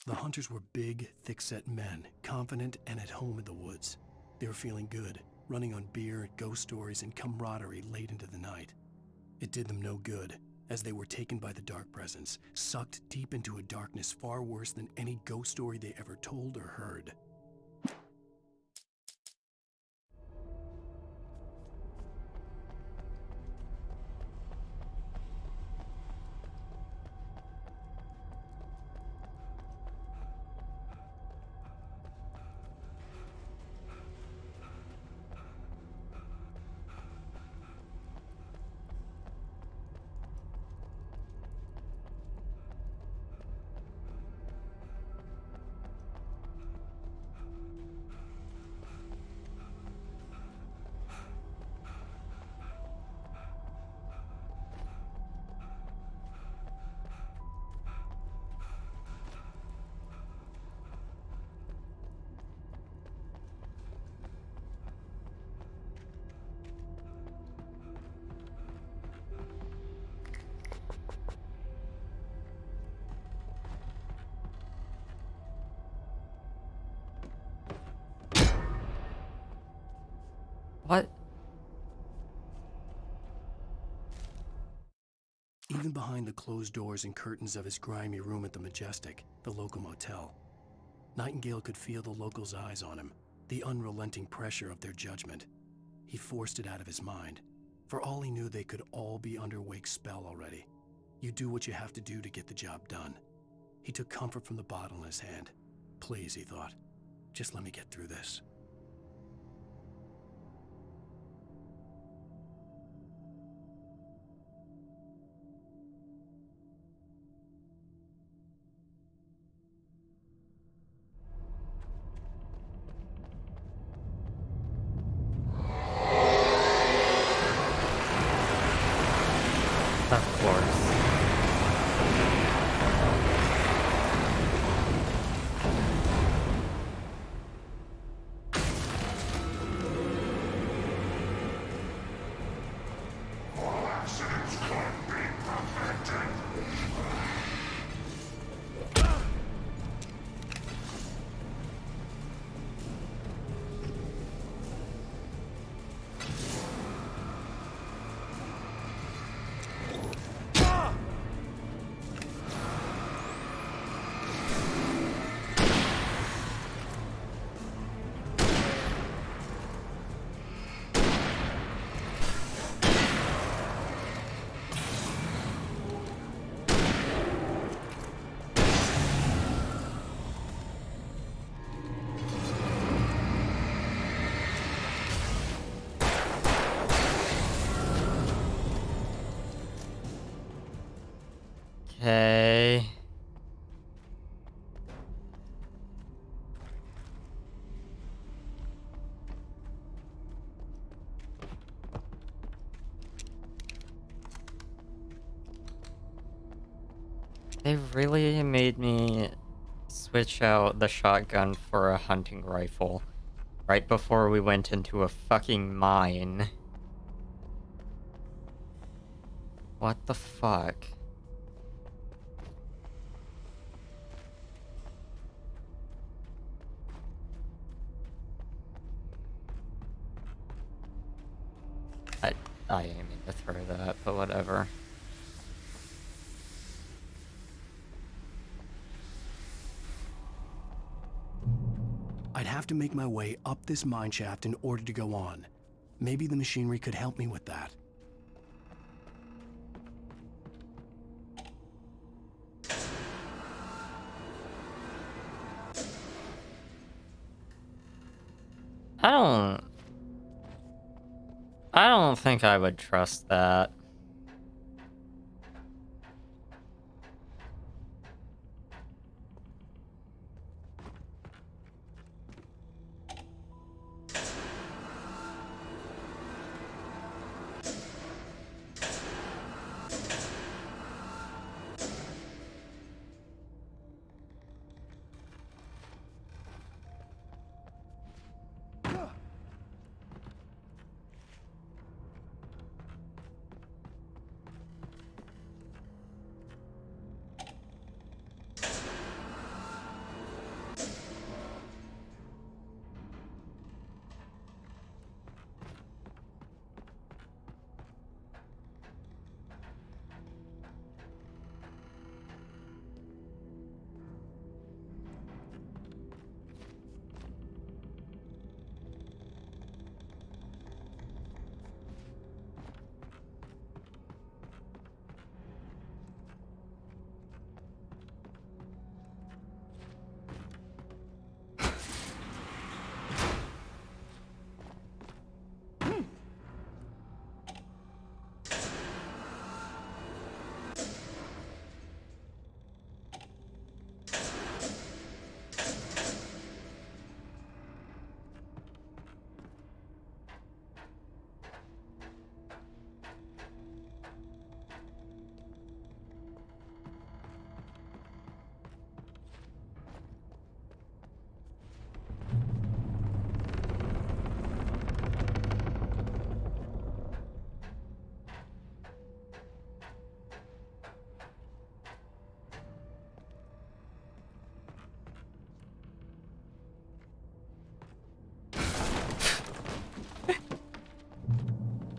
The hunters were big, thick-set men, confident and at home in the woods. They were feeling good, running on beer, ghost stories, and camaraderie late into the night. It did them no good, as they were taken by the dark presence, sucked deep into a darkness far worse than any ghost story they ever told or heard. What? Even behind the closed doors and curtains of his grimy room at the Majestic, the local motel, Nightingale could feel the locals' eyes on him, the unrelenting pressure of their judgment. He forced it out of his mind. For all he knew, they could all be under Wake's spell already. You do what you have to do to get the job done. He took comfort from the bottle in his hand. Please, he thought, just let me get through this. Of course. They really made me switch out the shotgun for a hunting rifle right before we went into a fucking mine. What the fuck? I didn't mean to throw that, but whatever. I'd have to make my way up this mine shaft in order to go on. Maybe the machinery could help me with that. I don't think I would trust that.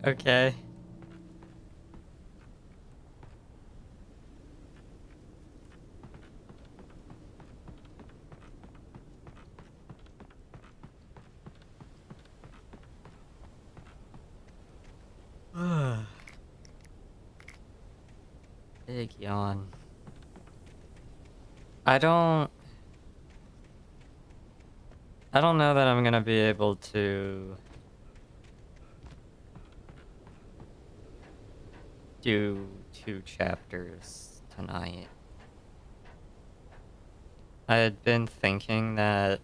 Okay. Big yawn. I don't know that I'm gonna be able to do 2 chapters tonight. I had been thinking that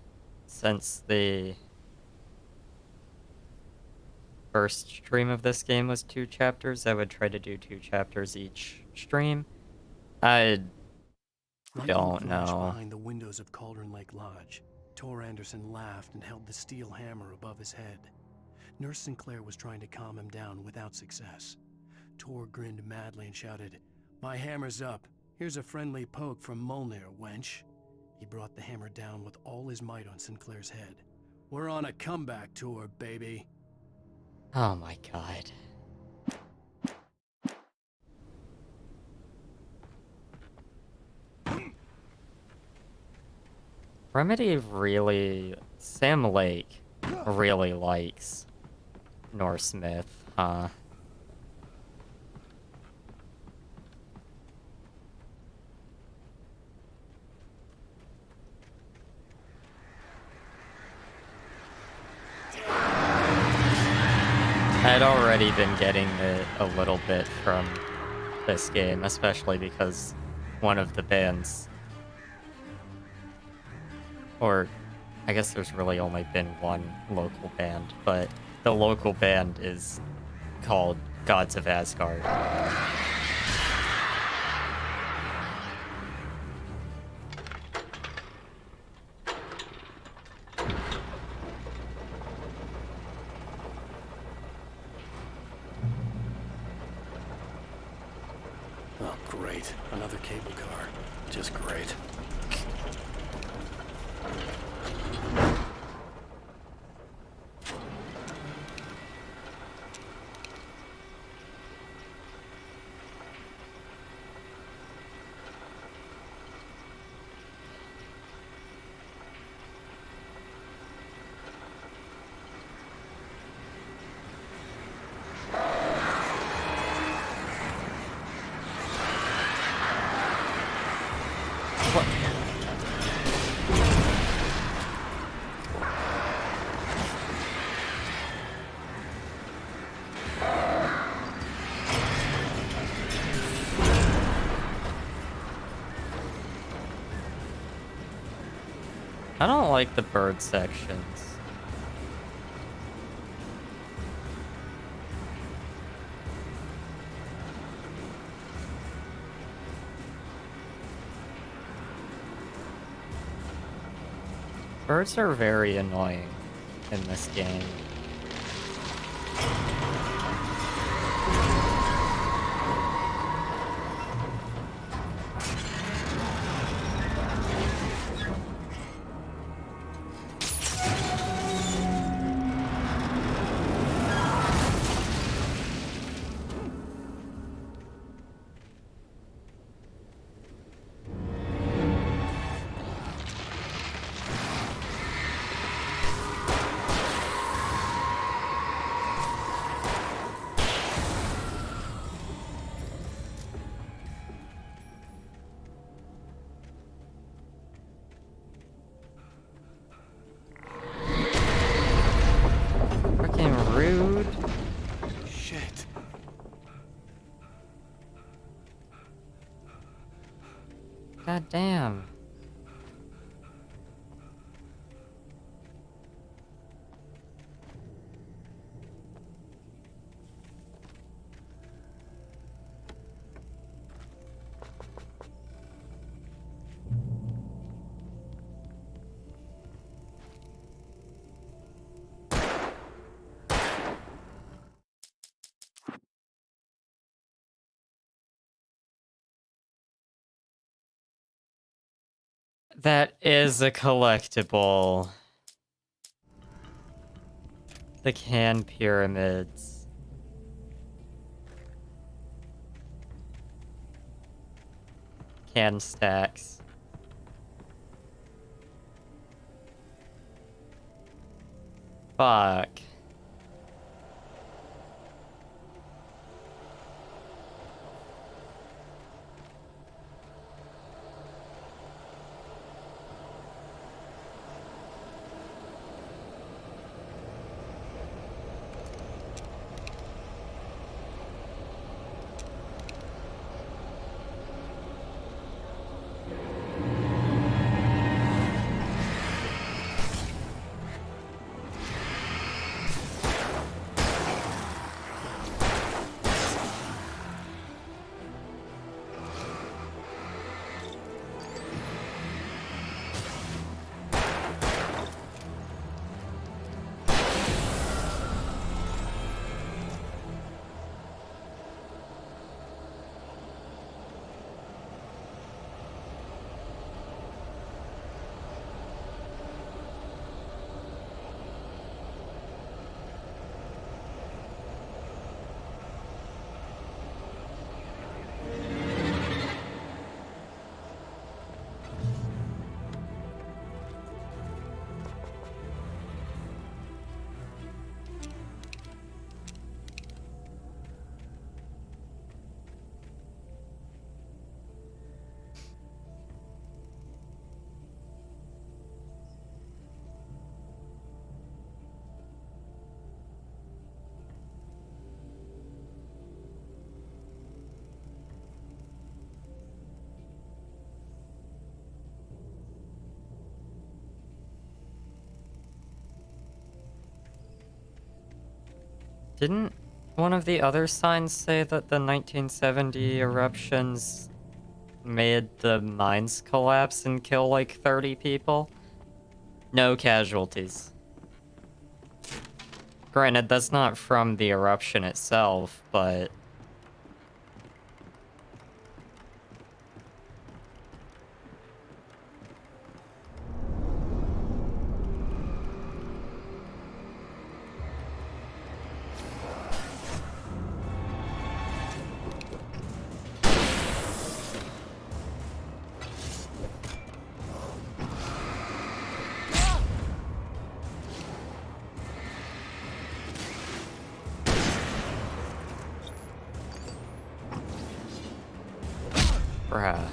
since the first stream of this game was 2 chapters, I would try to do 2 chapters each stream. I don't know. Behind the windows of Cauldron Lake Lodge, Tor Anderson laughed and held the steel hammer above his head. Nurse Sinclair was trying to calm him down without success. Tor grinned madly and shouted, "My hammer's up. Here's a friendly poke from Molnir, wench." He brought the hammer down with all his might on Sinclair's head. "We're on a comeback tour, baby." Oh my god. Remedy really... Sam Lake really likes Norse myth, huh? I'd already been getting it a little bit from this game, especially because one of the bands, or I guess there's really only been one local band, but the local band is called Gods of Asgard. Great. Another cable car. Just great. I don't like the bird sections. Birds are very annoying in this game. Freaking rude. Shit. God damn. That is a collectible. The can pyramids. Can stacks. Fuck. Didn't one of the other signs say that the 1970 eruptions made the mines collapse and kill like 30 people? No casualties. Granted, that's not from the eruption itself, but Bruh.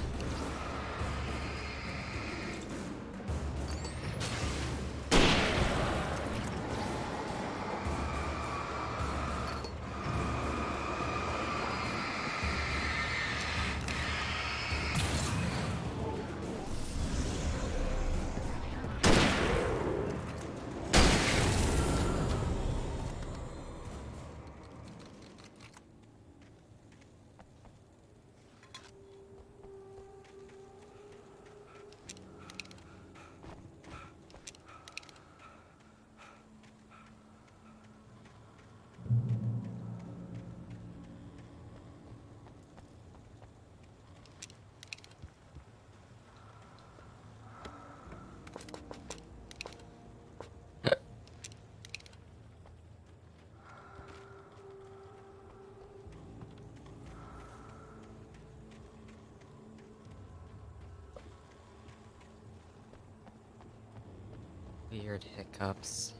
Weird hiccups.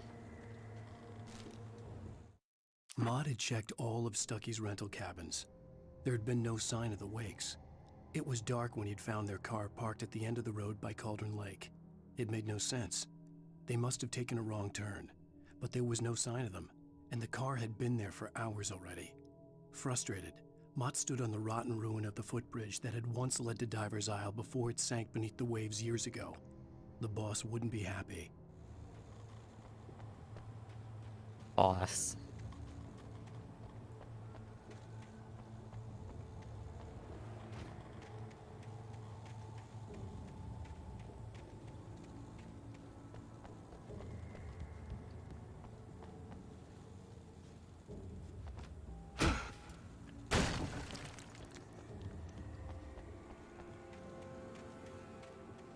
Maud had checked all of Stucky's rental cabins. There had been no sign of the Wakes. It was dark when he'd found their car parked at the end of the road by Cauldron Lake. It made no sense. They must have taken a wrong turn, but there was no sign of them, and the car had been there for hours already. Frustrated, Mott stood on the rotten ruin of the footbridge that had once led to Diver's Isle before it sank beneath the waves years ago. The boss wouldn't be happy. Boss.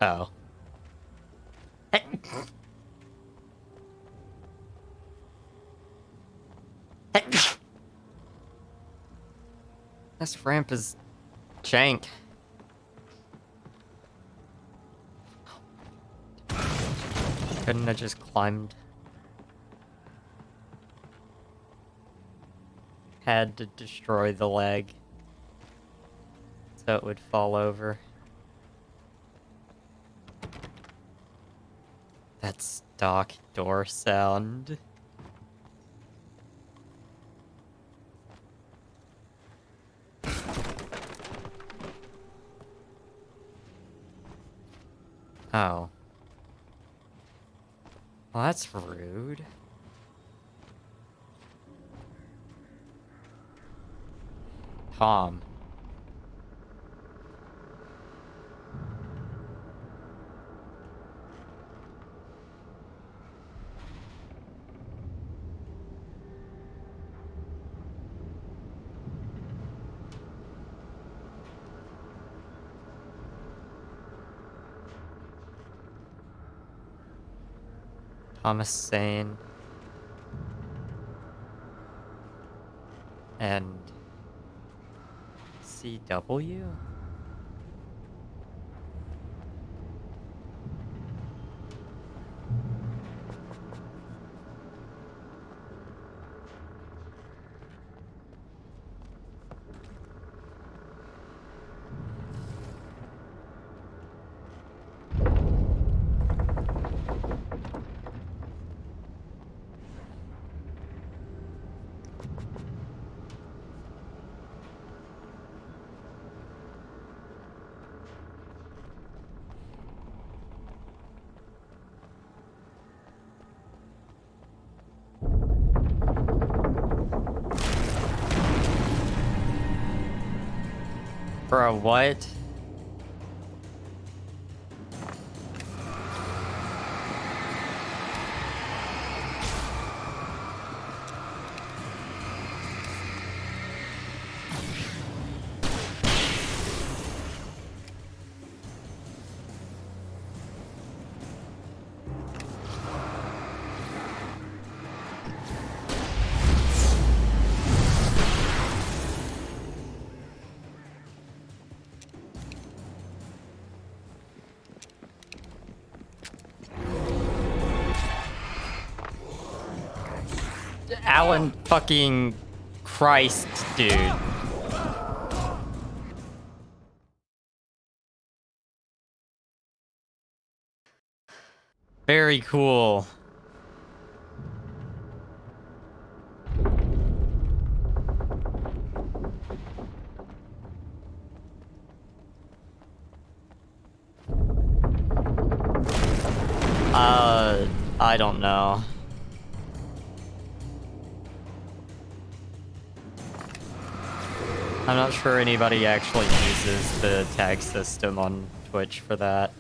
Oh. This ramp is jank. Couldn't I just climbed? Had to destroy the leg so it would fall over. That stock door sound. Oh. Well, that's rude. Tom. Thomas Zane. And CW? Bro, what? Alan fucking Christ, dude. Very cool. I don't know. I'm not sure anybody actually uses the tag system on Twitch for that.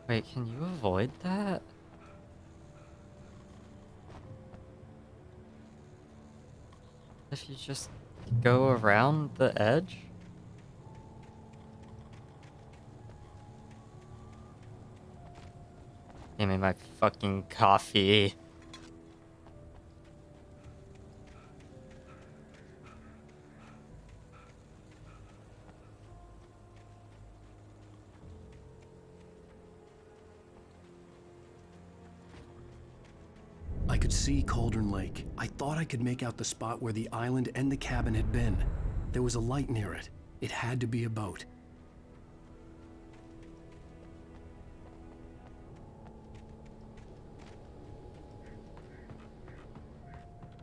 Wait, can you avoid that? If you just go around the edge? Give me my fucking coffee. I could see Cauldron Lake. I thought I could make out the spot where the island and the cabin had been. There was a light near it. It had to be a boat.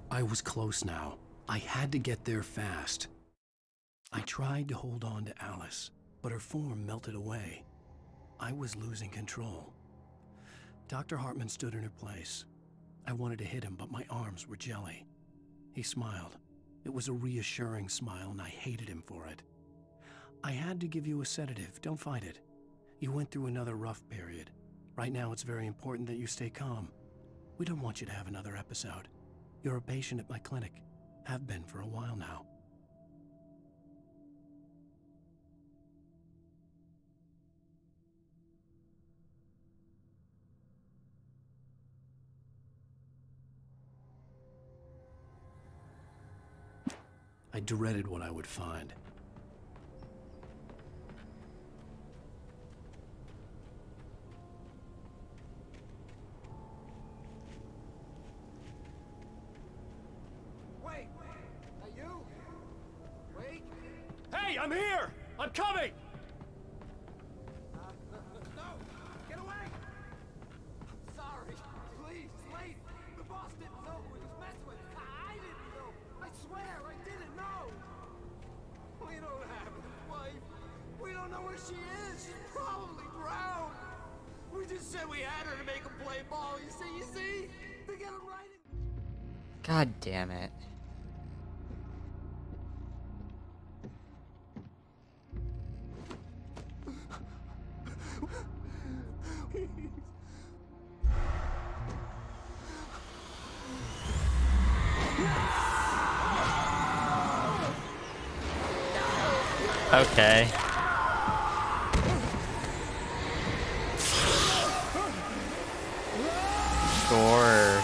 I was close now. I had to get there fast. I tried to hold on to Alice, but her form melted away. I was losing control. Dr. Hartman stood in her place. I wanted to hit him, but my arms were jelly. He smiled. It was a reassuring smile, and I hated him for it. I had to give you a sedative. Don't fight it. You went through another rough period. Right now, it's very important that you stay calm. We don't want you to have another episode. You're a patient at my clinic. Have been for a while now. I dreaded what I would find. Wait! Are you? Wait! Hey, I'm here! I'm coming! No! Get away! I'm sorry. Please, late. The boss didn't know who he was messing with. I didn't know. I swear, I didn't know. We don't have his wife. We don't know where she is. She's probably drowned. We just said we had her to make him play ball. You see? To get him right in. God damn it. Okay. Sure.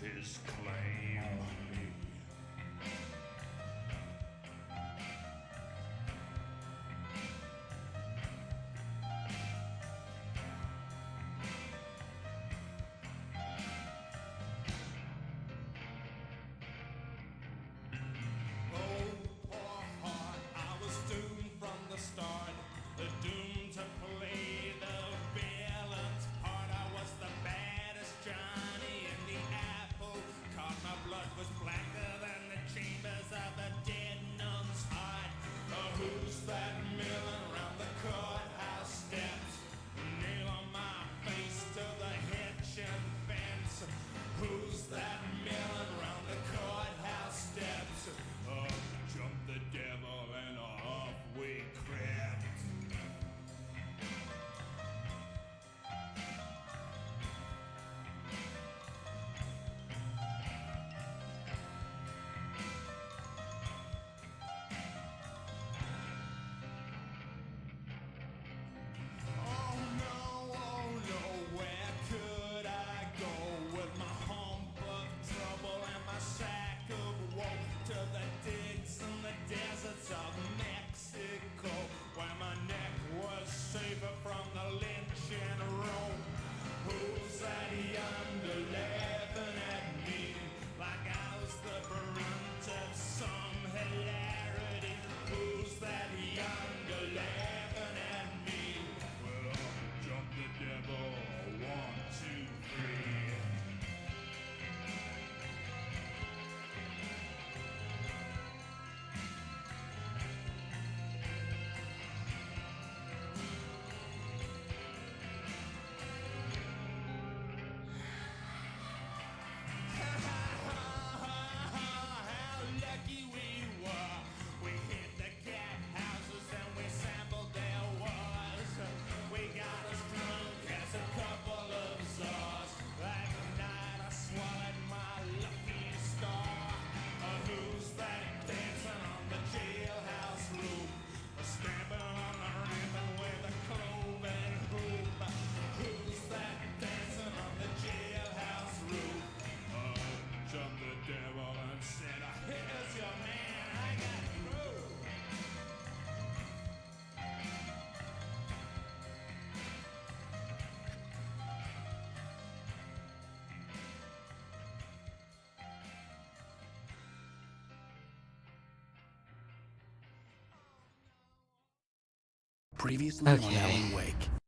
his claim on me. I was doomed from the start, doomed to play the villain's part. I was the baddest Johnny in the apple cart. My blood was blacker than the chambers of a dead nun's heart. Who's that milling around the courthouse steps? Nail on my face to the hitching fence. Who's that milling around the courthouse steps? Up jumped the devil and off we crept. Oh no, where could I go with my hump of trouble and my sack of woe? To the digs and the deserts of Mexico, where my neck was safer from the lynching rope. Who's that yonder laughing at me like I was the brunt of some hilarity? Who's that yonder laughing at me? Well, up jumped the devil, 1, 2, 3. How lucky we were. We hit the cat houses and we sampled their wars. We got as drunk as a couple of czars. That night I swallowed my lucky star. Who's that dancing on the jailhouse roof? Stamping on the ribbon with a cloven hoop. Who's that dancing on the jailhouse roof? Jumped the devil and said, here's your man, I got through. Previously on Okay. Alan Wake.